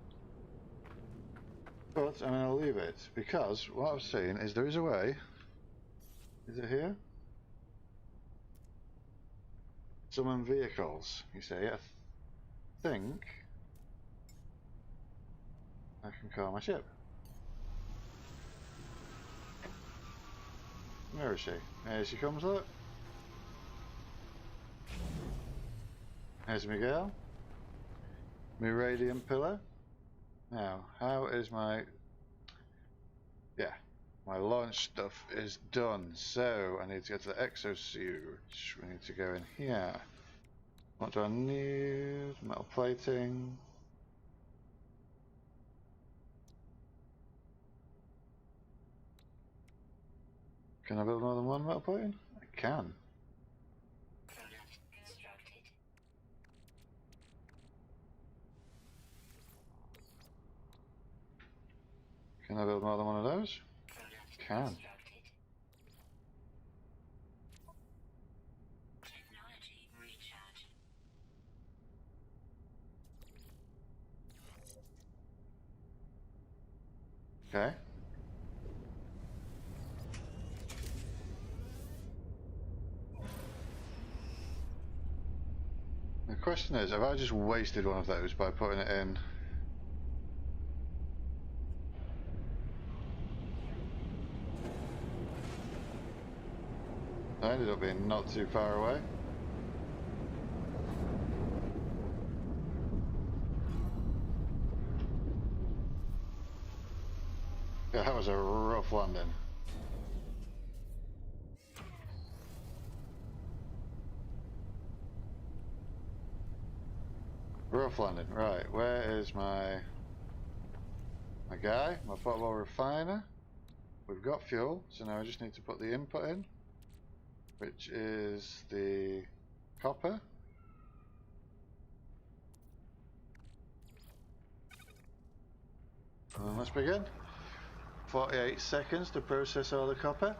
But I'm going to leave it because what I've seen is there is a way. Is it here? Summon vehicles. You see, I think I can call my ship. Where is she? Here she comes, look. There's Miguel. My radiant pillar. Now, how is my... Yeah, my launch stuff is done. So, I need to go to the exosuit. We need to go in here. What do I need? Metal plating. Can I build more than one metal plating? I can. Product constructed. Can I build more than one of those? Product Can. constructed. Technology recharge. Okay. The question is, have I just wasted one of those by putting it in? I ended up being not too far away. Yeah, that was a rough landing. Rough landing. Right, where is my guy? My potable refiner. We've got fuel, so now I just need to put the input in, which is the copper. And let's begin. 48 seconds to process all the copper.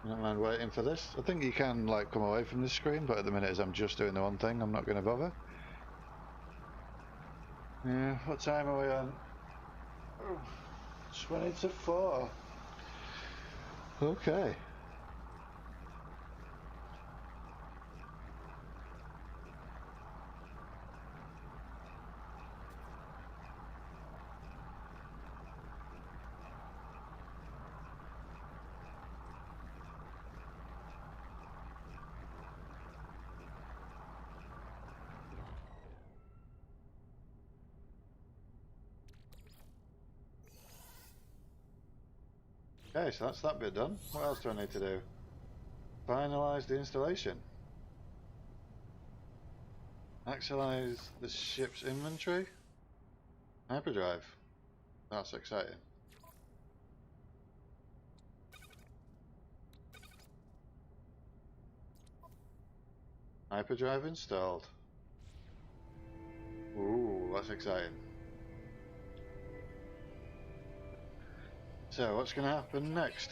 I don't mind waiting for this. I think you can like come away from this screen, but at the minute as I'm just doing the one thing, I'm not going to bother. Yeah, what time are we on? Oh, 20 to 4. Okay. Okay, so that's that bit done. What else do I need to do? Finalize the installation. Actualize the ship's inventory. Hyperdrive. That's exciting. Hyperdrive installed. Ooh, that's exciting. So, what's going to happen next?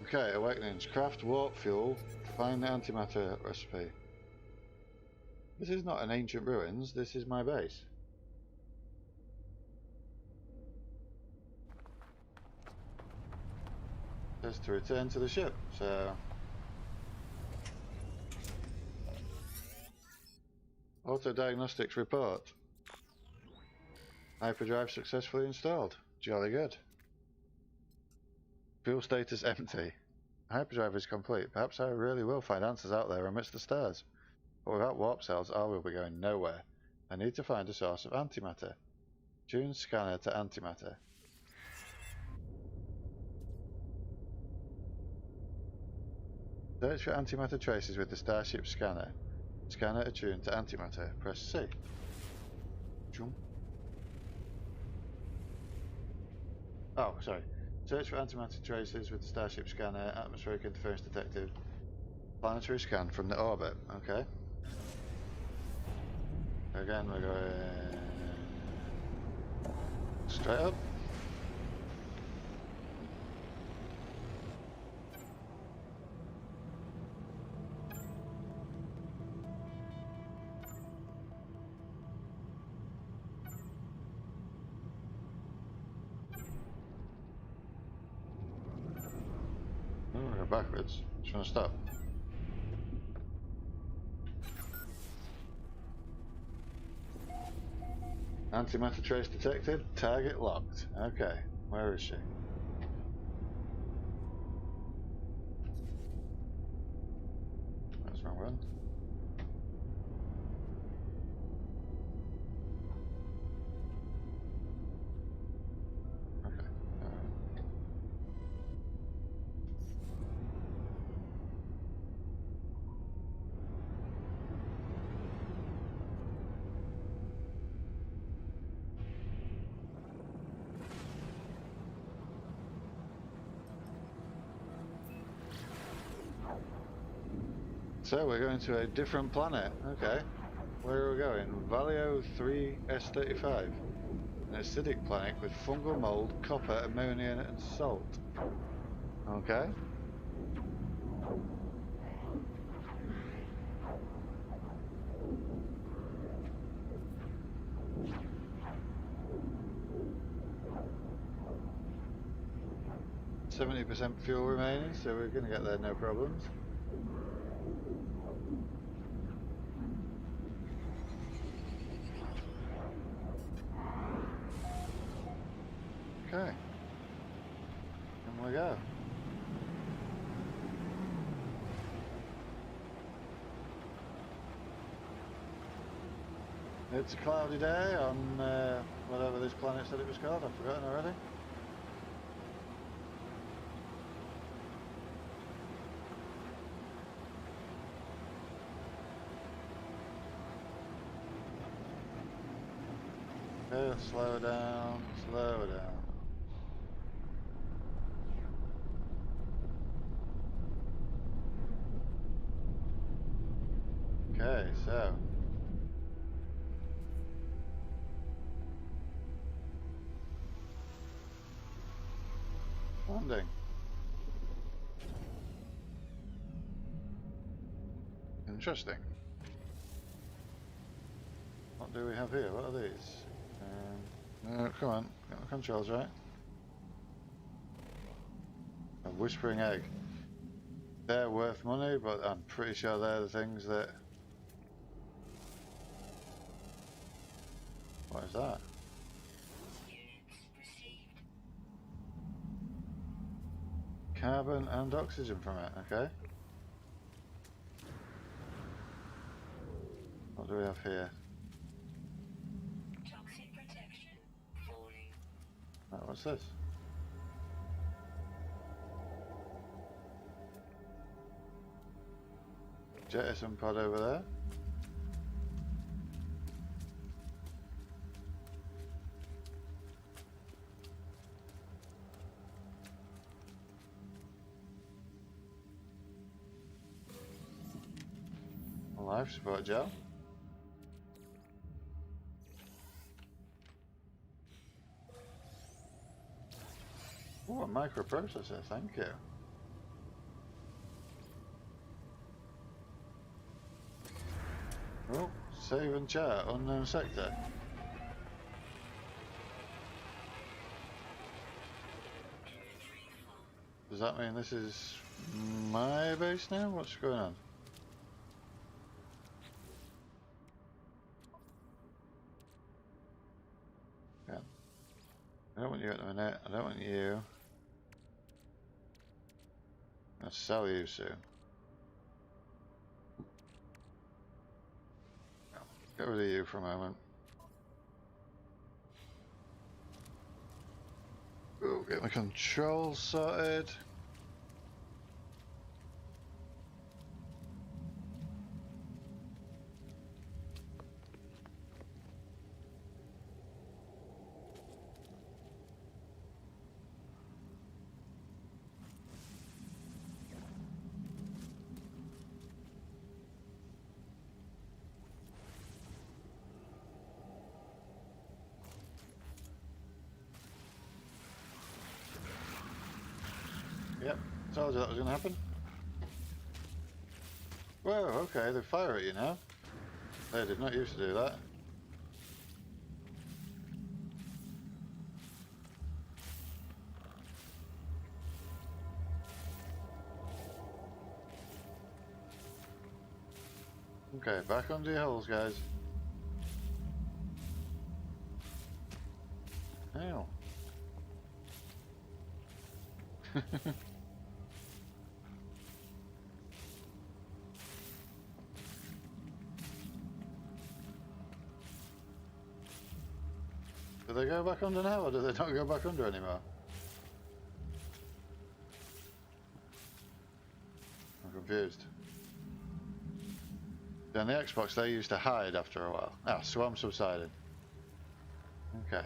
Okay, awakenings. Craft warp fuel. Find the antimatter recipe. This is not an ancient ruins, this is my base. It says to return to the ship, so... Auto diagnostics report. Hyperdrive successfully installed. Jolly good. Fuel status empty. Hyperdrive is complete. Perhaps I really will find answers out there amidst the stars. But without warp cells, I will be going nowhere. I need to find a source of antimatter. Tune scanner to antimatter. Search for antimatter traces with the Starship scanner. Scanner attuned to antimatter. Press C. Jump. Oh, sorry. Search for antimatter traces with the Starship scanner. Atmospheric interference detected. Planetary scan from the orbit. Okay. Again, we're going straight up. Oh, we're going backwards. Just want to stop. Antimatter trace detected. Target locked. Okay. Where is she? That's the wrong one. Okay. So we're going to a different planet. Okay. Where are we going? Valio 3S35. An acidic planet with fungal mold, copper, ammonia, and salt. Okay. %70 fuel remaining, so we're going to get there no problems. Okay. And we go. It's a cloudy day on whatever this planet said it was called. I've forgotten already. Okay, slow down, slow down. Okay, so landing. Interesting. What do we have here? What are these? Come on, got the controls right. A whispering egg. They're worth money, but I'm pretty sure they're the things that... What is that? Units received. Carbon and oxygen from it, okay. What do we have here? Toxic protection falling. Right, what's this? Jettison pod over there. A life support gel. Oh, a microprocessor, thank you. Oh, save and chat, unknown sector. Does that mean this is my base now? What's going on? Yeah. I don't want you at the minute. I don't want you. I'll sell you soon. Get rid of you for a moment. Ooh, get my controls sorted. Yep, told you that was going to happen. Whoa, okay, they fire at you now. They did not used to do that. Okay, back under your holes, guys. Ow. Do they go back under now, or do they not go back under anymore? I'm confused. On the Xbox, they used to hide after a while. Ah, swarm subsided. Okay.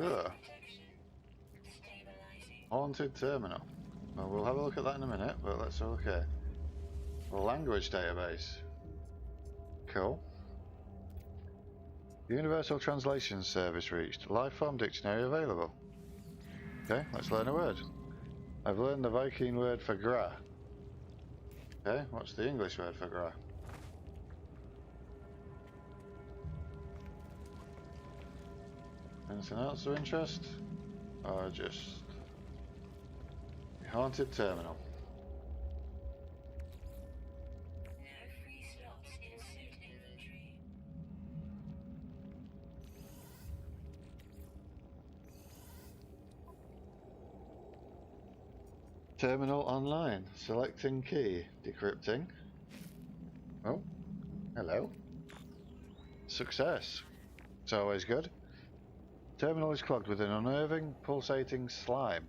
Ugh. Haunted terminal. Well, we'll have a look at that in a minute, but let's have a look here. Language database. Cool. Universal Translation Service reached. Live form dictionary available. Okay, let's learn a word. I've learned the Viking word for gra. Okay, what's the English word for gra? Anything else of interest? Or just haunted terminal? No free slots in suit inventory. Terminal online. Selecting key. Decrypting. Oh, hello. Success. It's always good. Terminal is clogged with an unnerving, pulsating slime.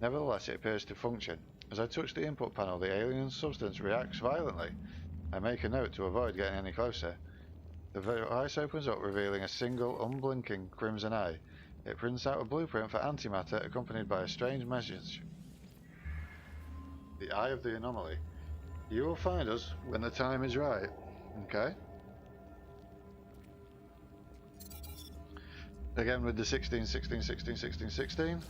Nevertheless, it appears to function. As I touch the input panel, the alien substance reacts violently. I make a note to avoid getting any closer. The device opens up, revealing a single, unblinking crimson eye. It prints out a blueprint for antimatter, accompanied by a strange message. The Eye of the Anomaly. You will find us when the time is right. Okay. Again with the 16, 16, 16, 16, 16.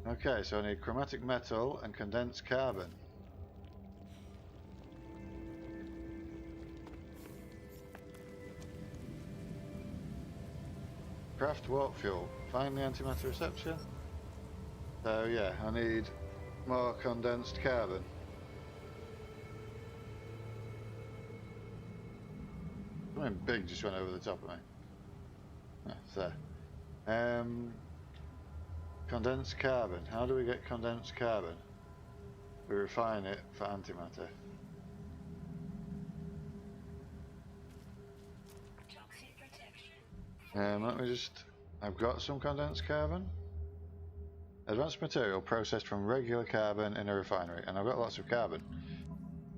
Okay, so I need chromatic metal and condensed carbon. Craft warp fuel. Find the antimatter reception. So yeah, I need more condensed carbon. Something big just went over the top of me. That's there. Condensed carbon. How do we get condensed carbon? We refine it for antimatter. Toxic protection. Let me just... I've got some condensed carbon. Advanced material processed from regular carbon in a refinery. And I've got lots of carbon.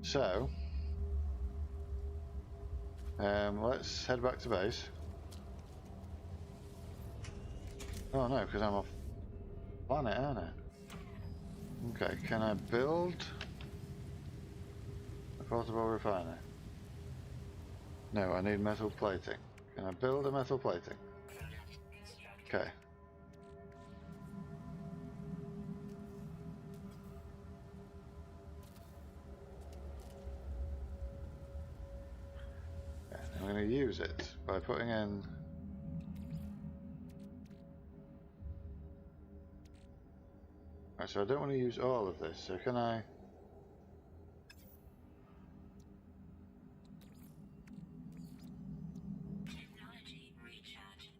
So... let's head back to base. Oh no, because I'm off planet, aren't I? Okay, can I build a portable refiner? No, I need metal plating. Can I build a metal plating? Okay. I'm going to use it by putting in... Right, so I don't want to use all of this, so can I... Technology recharge.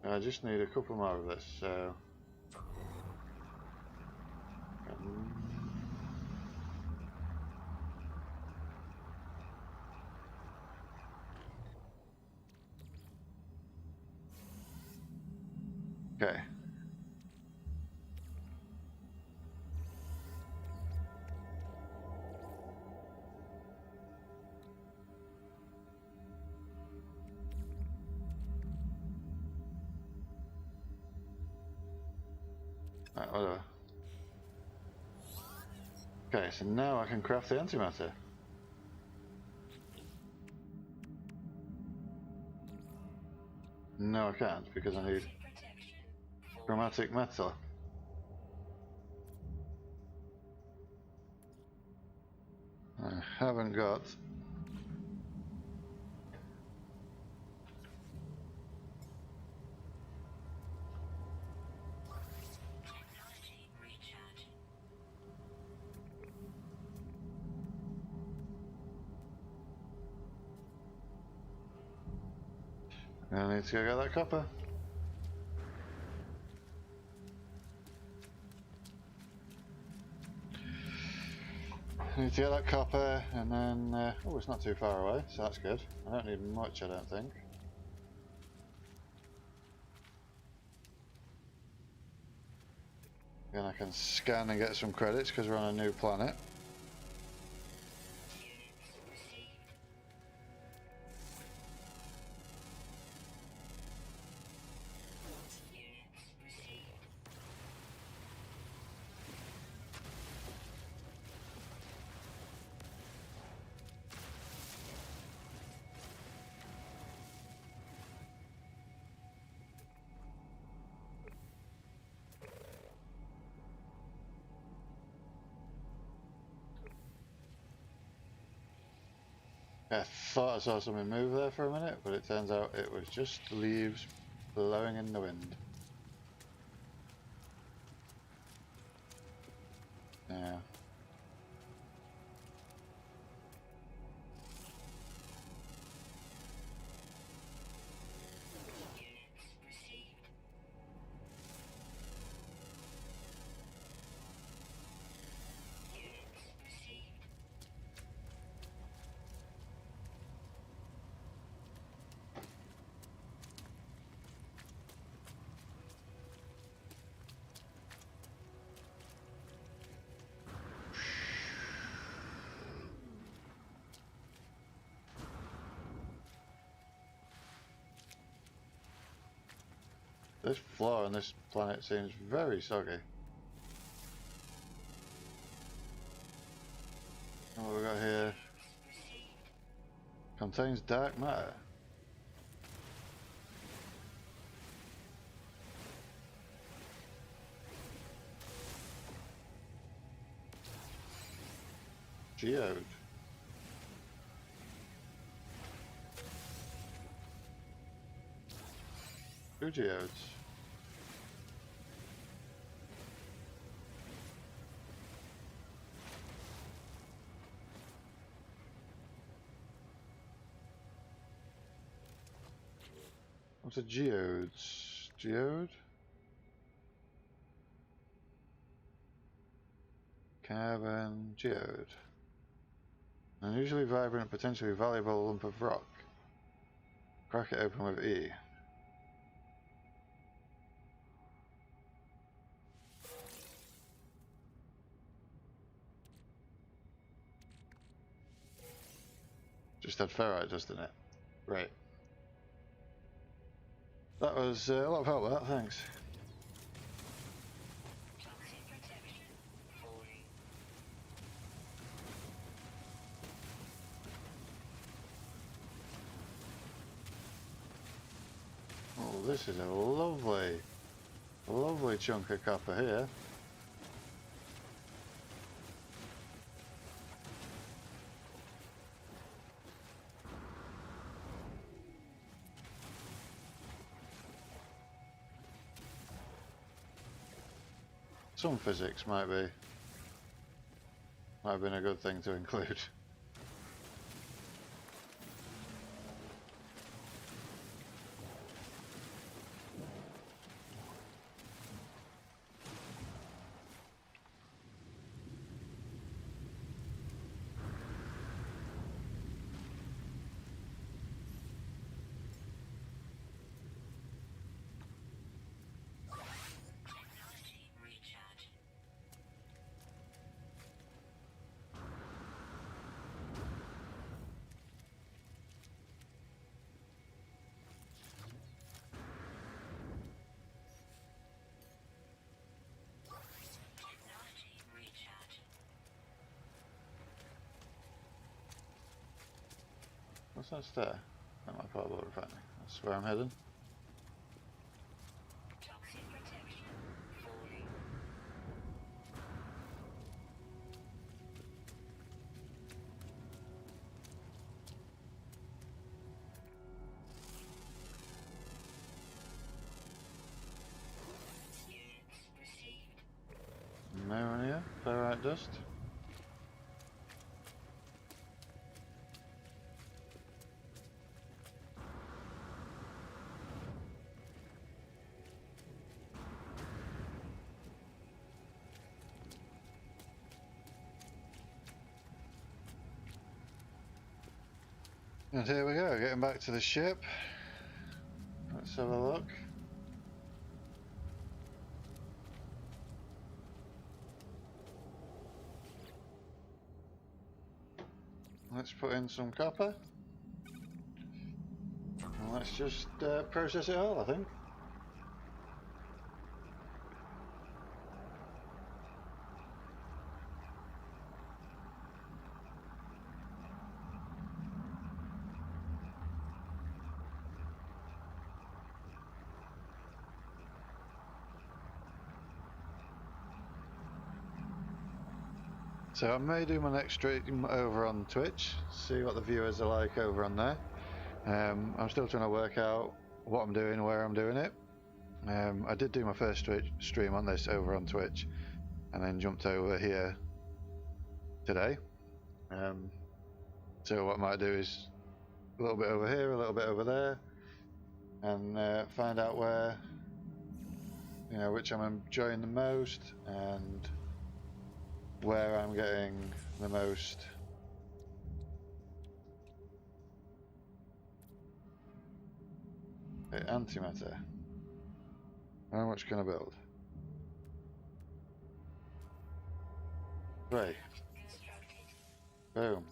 I just need a couple more of this, so... Okay. Right, whatever. Okay, so now I can craft the antimatter. No, I can't, because I need chromatic metal. I haven't got... Technology recharge. I need to go get that copper. I need to get that copper, and then... oh, it's not too far away, so that's good. I don't need much, I don't think. Then I can scan and get some credits, because we're on a new planet. Units received. I thought I saw something move there for a minute, but it turns out it was just leaves blowing in the wind. Yeah. This floor on this planet seems very soggy. What have we got here? Contains dark matter. Geode. Two geodes. What's a geode? Geode? Carbon geode. An unusually vibrant, potentially valuable lump of rock. Crack it open with E. Just had ferrite dust in it. Right. That was a lot of help, that, thanks. Oh, this is a lovely, lovely chunk of copper here. Some physics might have been a good thing to include. What's that stair? That might probably refinery. That's where I'm heading. Maronia, ferrite dust. And here we go, getting back to the ship. Let's have a look. Let's put in some copper. And let's just process it all, I think. So I may do my next stream over on Twitch, see what the viewers are like over on there. I'm still trying to work out what I'm doing, where I'm doing it. I did do my first stream on this over on Twitch, and then jumped over here today. So what I might do is a little bit over here, a little bit over there, and find out where, you know, which I'm enjoying the most and where I'm getting the most antimatter. How much can I build? 3. Boom.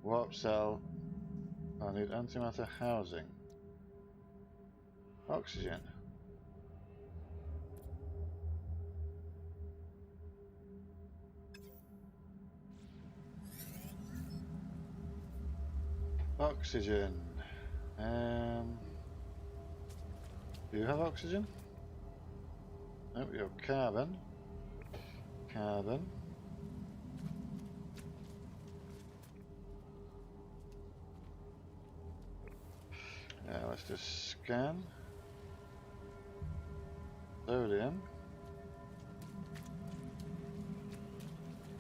Warp cell. I need antimatter housing. Oxygen. Oxygen. Do you have oxygen? Nope, you have carbon. Carbon. Let's just scan. Sodium.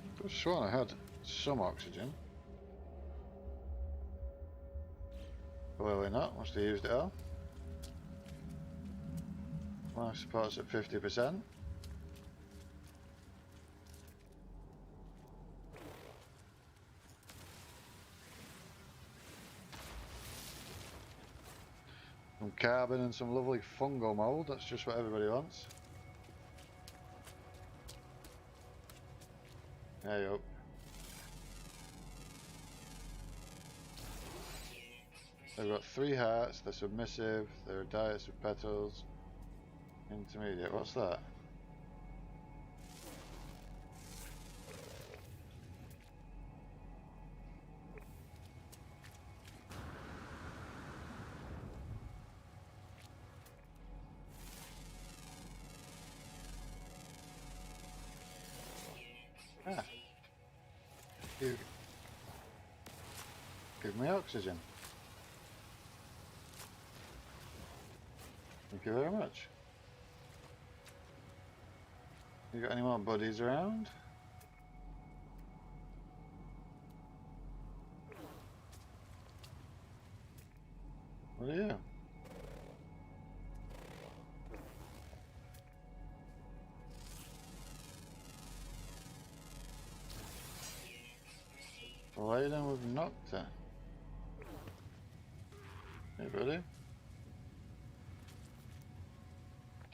I could have sworn I had some oxygen. Clearly not, must have used it all. Life support's at 50%. Some carbon and some lovely fungal mold, that's just what everybody wants. There you go. They've got 3 hearts, they're submissive, they're diets with petals. Intermediate, what's that? Ah. Give me oxygen. Thank you very much. You got any more buddies around? What are you? Laden with Nocta. Hey buddy.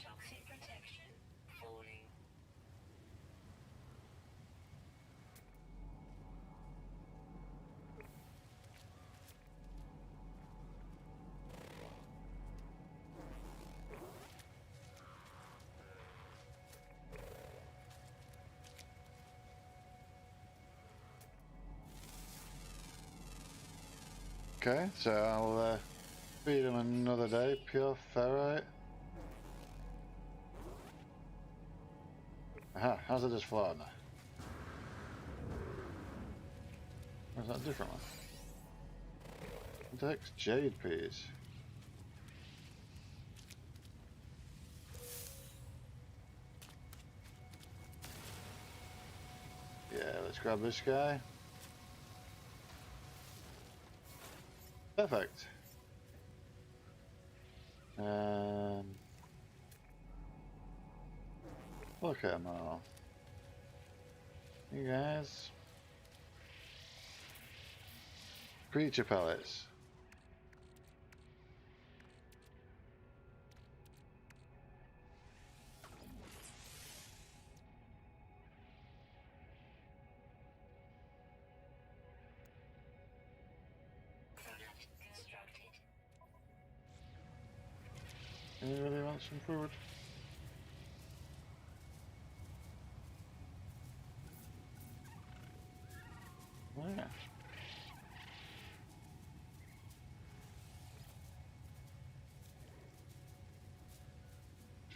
Toxic protection falling. Okay, so I'll feed him another day. Pure ferrite. Aha, hazardous fauna. Or is that a different one? Index jade peas. Yeah, let's grab this guy. Perfect. Look at them all. You guys. Creature pellets. Product constructed. Anybody want some food? Oh, yeah.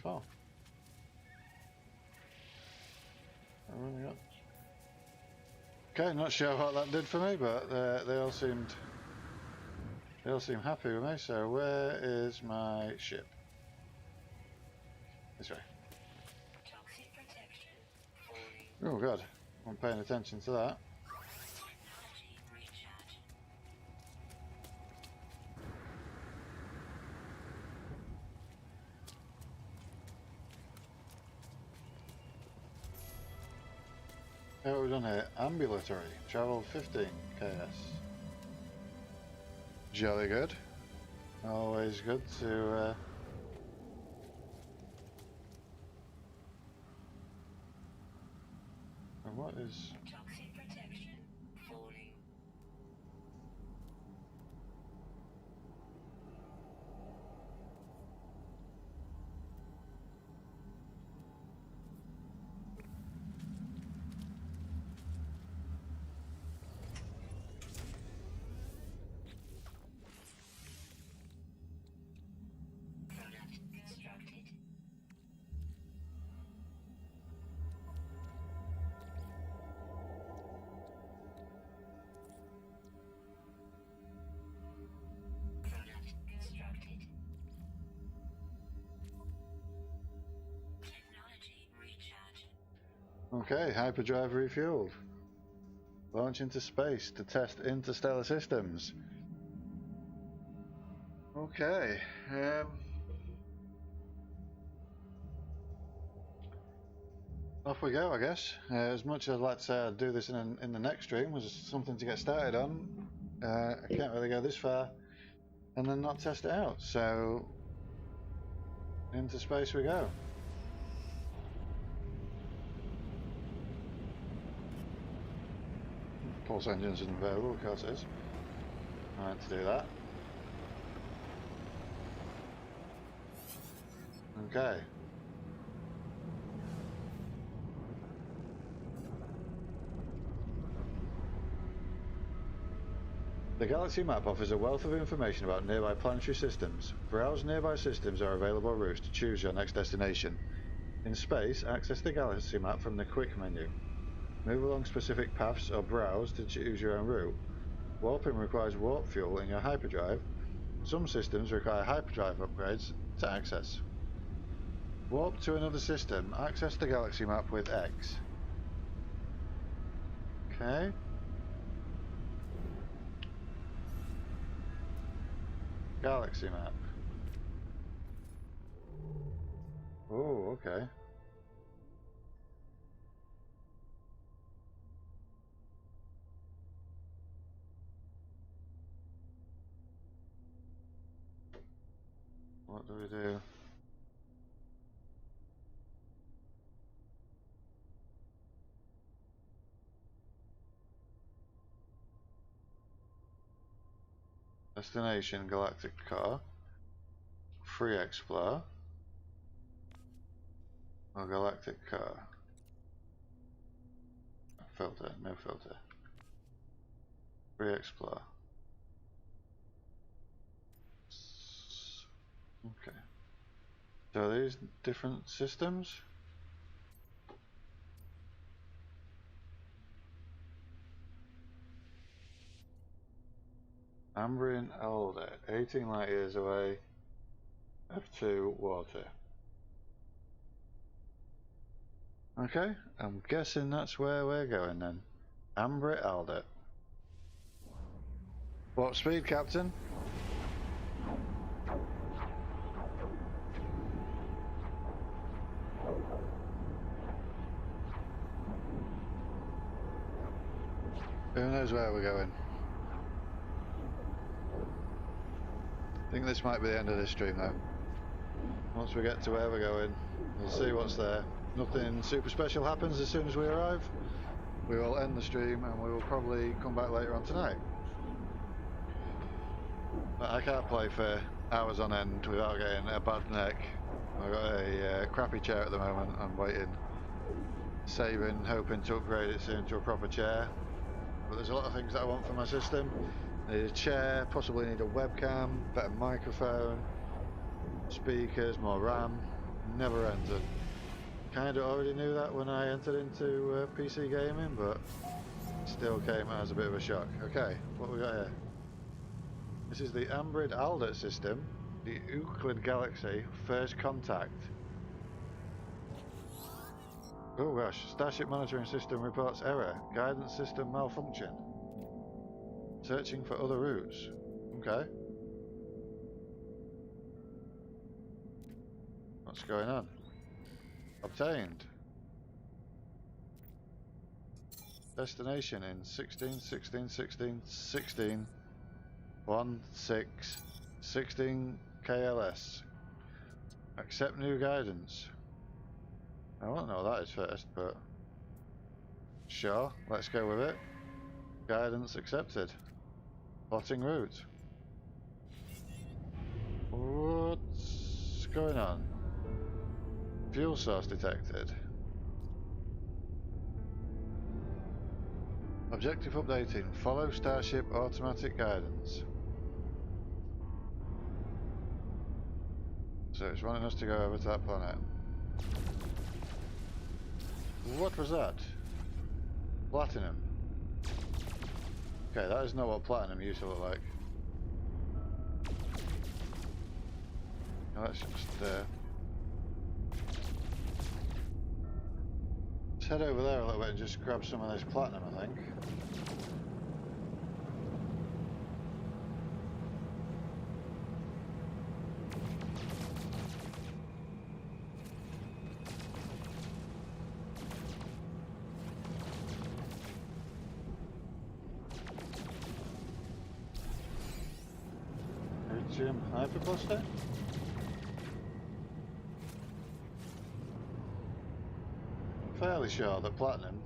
Sure. Okay, not sure what that did for me, but they all seem happy with me. So where is my ship? This way. Toxic protection. Falling. Oh god, I'm paying attention to that. Technology recharge. What have we done here? Ambulatory. Travel 15 KS. Jolly good. Always good to and what is Toxic protection. Falling. Product constructed. Product constructed. Technology recharge. okay, hyperdrive refueled. Launch into space to test interstellar systems. Okay. Off we go, I guess. As much as I'd like to say I'd do this in the next stream, was something to get started on. I can't really go this far and then not test it out. So into space we go. Pulse engines isn't available, of course it is. I had to do that. Okay. The galaxy map offers a wealth of information about nearby planetary systems. Browse nearby systems or available routes to choose your next destination. In space, access the galaxy map from the quick menu. Move along specific paths or browse to choose your own route. Warping requires warp fuel in your hyperdrive. Some systems require hyperdrive upgrades to access. Warp to another system. Access the galaxy map with X. Okay. Galaxy map. Oh, okay. What do we do? Destination galactic car. Free explore. Or galactic car. Filter, no filter. Free explore. Okay. So are these different systems? Ambrian Elder, 18 light years away. F2 water. Okay, I'm guessing that's where we're going then. Amber Elder. What speed, Captain? Who knows where we're going? I think this might be the end of this stream though. Once we get to where we're going, we'll see what's there. Nothing super special happens as soon as we arrive. We will end the stream and we will probably come back later on tonight. But I can't play for hours on end without getting a bad neck. I've got a crappy chair at the moment. I'm waiting, saving, hoping to upgrade it soon to a proper chair. But there's a lot of things that I want for my system. I need a chair, possibly need a webcam, better microphone, speakers, more RAM. Never ends. kind of already knew that when I entered into PC gaming, but still came as a bit of a shock. Okay, what we got here? This is the Ambrid Aldert system, the Euclid Galaxy First Contact. Oh gosh, Starship Monitoring System reports error, guidance system malfunction. Searching for other routes. Okay. What's going on? Obtained. Destination in 16, 16, 16, 16, 1, 6, 16 KLS. Accept new guidance. I don't know what that is first, but sure, let's go with it. Guidance accepted. Plotting route. What's going on? Fuel source detected. Objective updating. Follow Starship automatic guidance. So it's wanting us to go over to that planet. What was that? Platinum. Okay, that is not what platinum used to look like. Let's just let's head over there a little bit and just grab some of this platinum, I think. Yttrium hypercluster? I'm fairly sure that platinum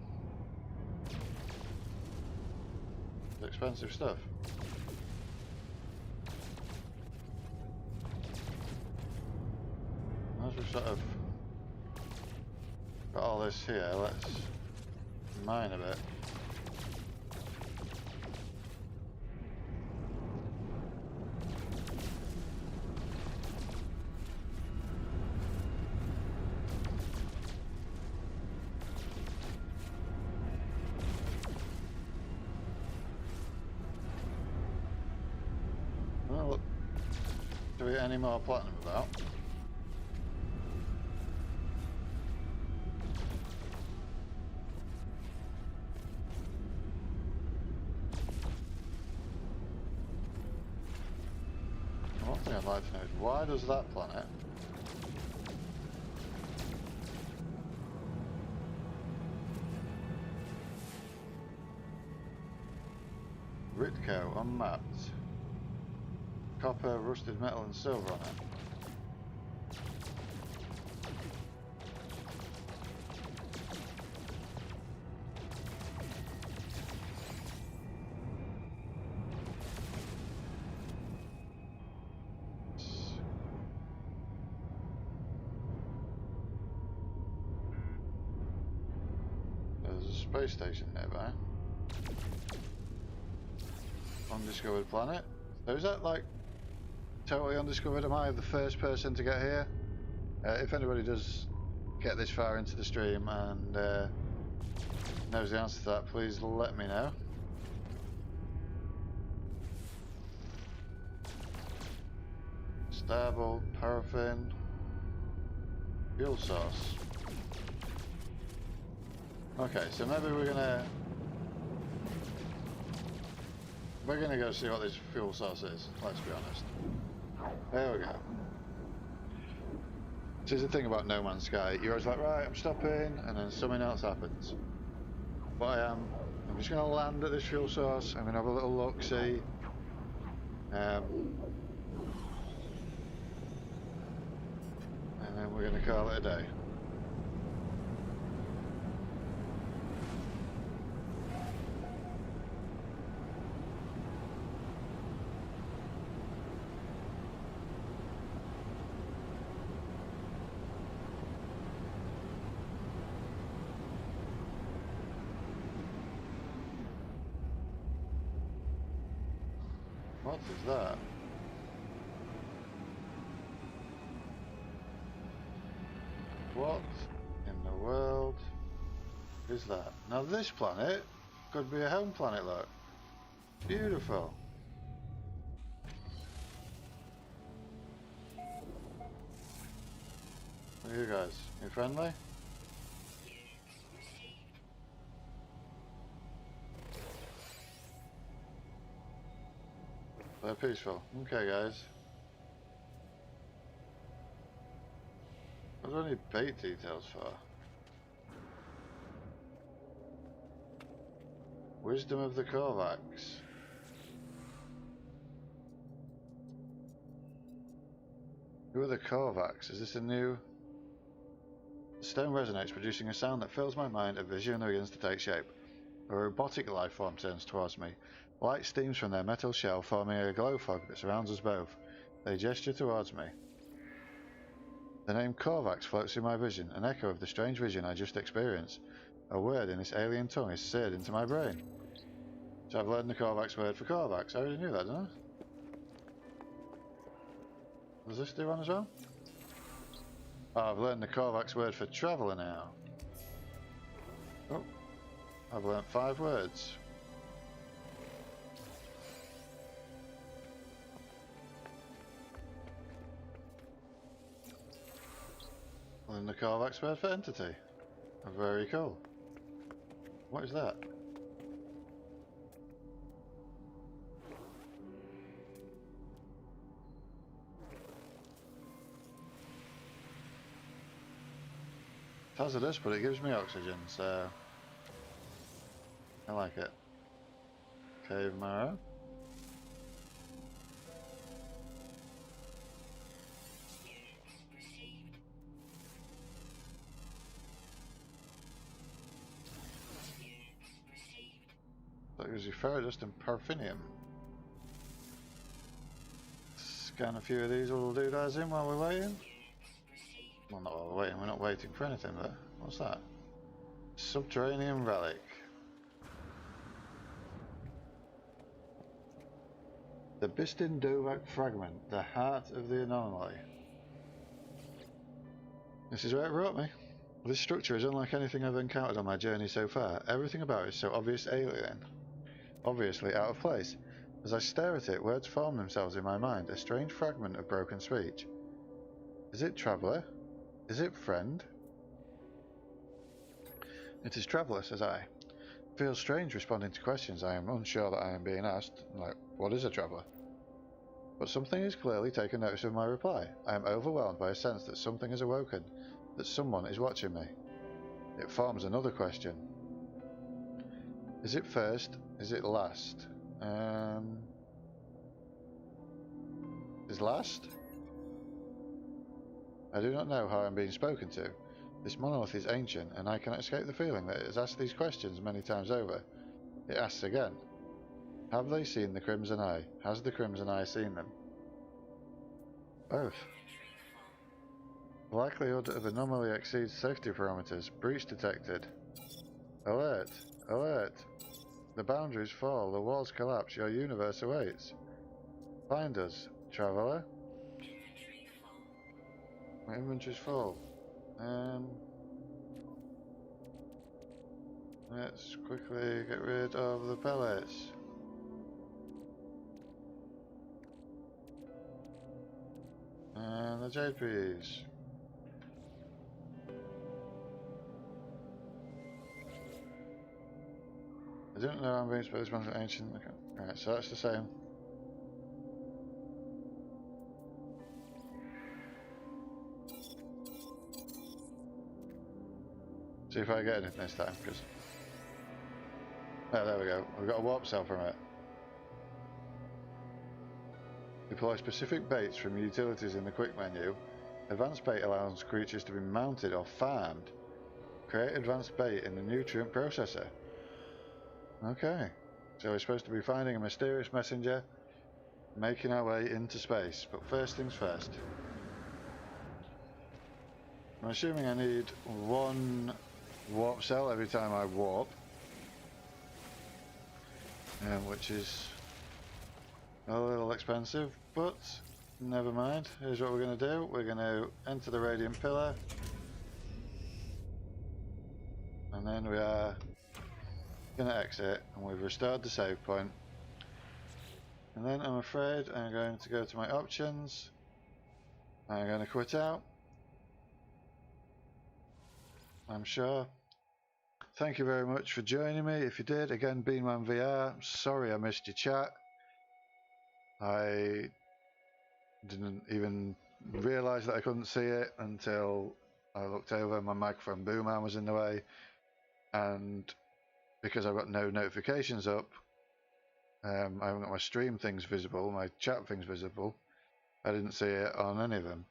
is expensive stuff. As we've sort of got all this here, let's mine a bit. Well, look, do we get any more platinum about? One thing I'd like to know is why does that planet Ritco unmapped? Copper, rusted metal and silver on it. There's a space station nearby. Undiscovered planet. So is that like totally undiscovered? Am I the first person to get here? If anybody does get this far into the stream and knows the answer to that, please let me know. Starboard, paraffin, fuel source. Okay, so maybe we're gonna go see what this fuel source is, let's be honest. There we go. This is the thing about No Man's Sky. You're always like, right, I'm stopping, and then something else happens. But I'm just going to land at this fuel source. I'm going to have a little look, see. And then we're going to call it a day. What is that? What in is that? Now this planet could be a home planet, look. Beautiful. Look at you guys. You friendly? They're peaceful. Okay, guys. What do I need bait details for? Wisdom of the Korvax. Who are the Korvax? Is this a new... The stone resonates, producing a sound that fills my mind. A vision begins to take shape. A robotic life form turns towards me. Light steams from their metal shell, forming a glow fog that surrounds us both. They gesture towards me. The name Korvax floats through my vision, an echo of the strange vision I just experienced. A word in this alien tongue is seared into my brain. So I've learned the Korvax word for Korvax. I already knew that, didn't I? Does this do one as well? Oh, I've learned the Korvax word for traveller now. Oh, I've learnt 5 words. Learned the Korvax word for entity. Very cool. What is that? It's hazardous, but it gives me oxygen, so I like it. Cave marrow. That gives you ferrodust and parfinium. Scan a few of these little doodads in while we're waiting. Well, not while we're waiting, we're not waiting for anything, but what's that? Subterranean relic. The Bistin Dovak fragment, the heart of the anomaly. This is where it brought me. This structure is unlike anything I've encountered on my journey so far. Everything about it is so obviously out of place. As I stare at it, words form themselves in my mind, a strange fragment of broken speech. Is it traveller? Is it friend? It is traveller, says I. It feels strange responding to questions I am unsure that I am being asked, like, what is a traveller? But something has clearly taken notice of my reply. I am overwhelmed by a sense that something has awoken, that someone is watching me. It forms another question. Is it first? Is it last? Is last? I do not know how I am being spoken to. This monolith is ancient, and I cannot escape the feeling that it has asked these questions many times over. It asks again. Have they seen the Crimson Eye? Has the Crimson Eye seen them? Both. The likelihood of anomaly exceeds safety parameters. Breach detected. Alert! Alert! The boundaries fall, the walls collapse, your universe awaits. Find us, traveller. My inventory's full. Let's quickly get rid of the pellets. And the JPs. I don't know I'm being supposed to be ancient. Okay. Alright, so that's the same. See if I get anything this time, because... Oh, there we go. We've got a warp cell from it. Deploy specific baits from utilities in the quick menu. Advanced bait allows creatures to be mounted or farmed. Create advanced bait in the nutrient processor. Okay. So we're supposed to be finding a mysterious messenger, making our way into space. But first things first. I'm assuming I need 1 warp cell every time I warp. Which is a little expensive, but never mind. Here's what we're going to do. We're going to enter the radiant pillar, and and then we are going to exit, and we've restored the save point. And then I'm afraid I'm going to go to my options. I'm going to quit out. I'm sure. Thank you very much for joining me. If you did, again, Beanman VR, sorry I missed your chat. I didn't even realise that I couldn't see it until I looked over. My microphone boom arm was in the way, and because I've got no notifications up, I haven't got my stream things visible, my chat things visible. I didn't see it on any of them.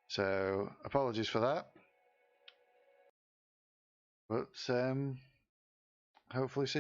So apologies for that. But hopefully see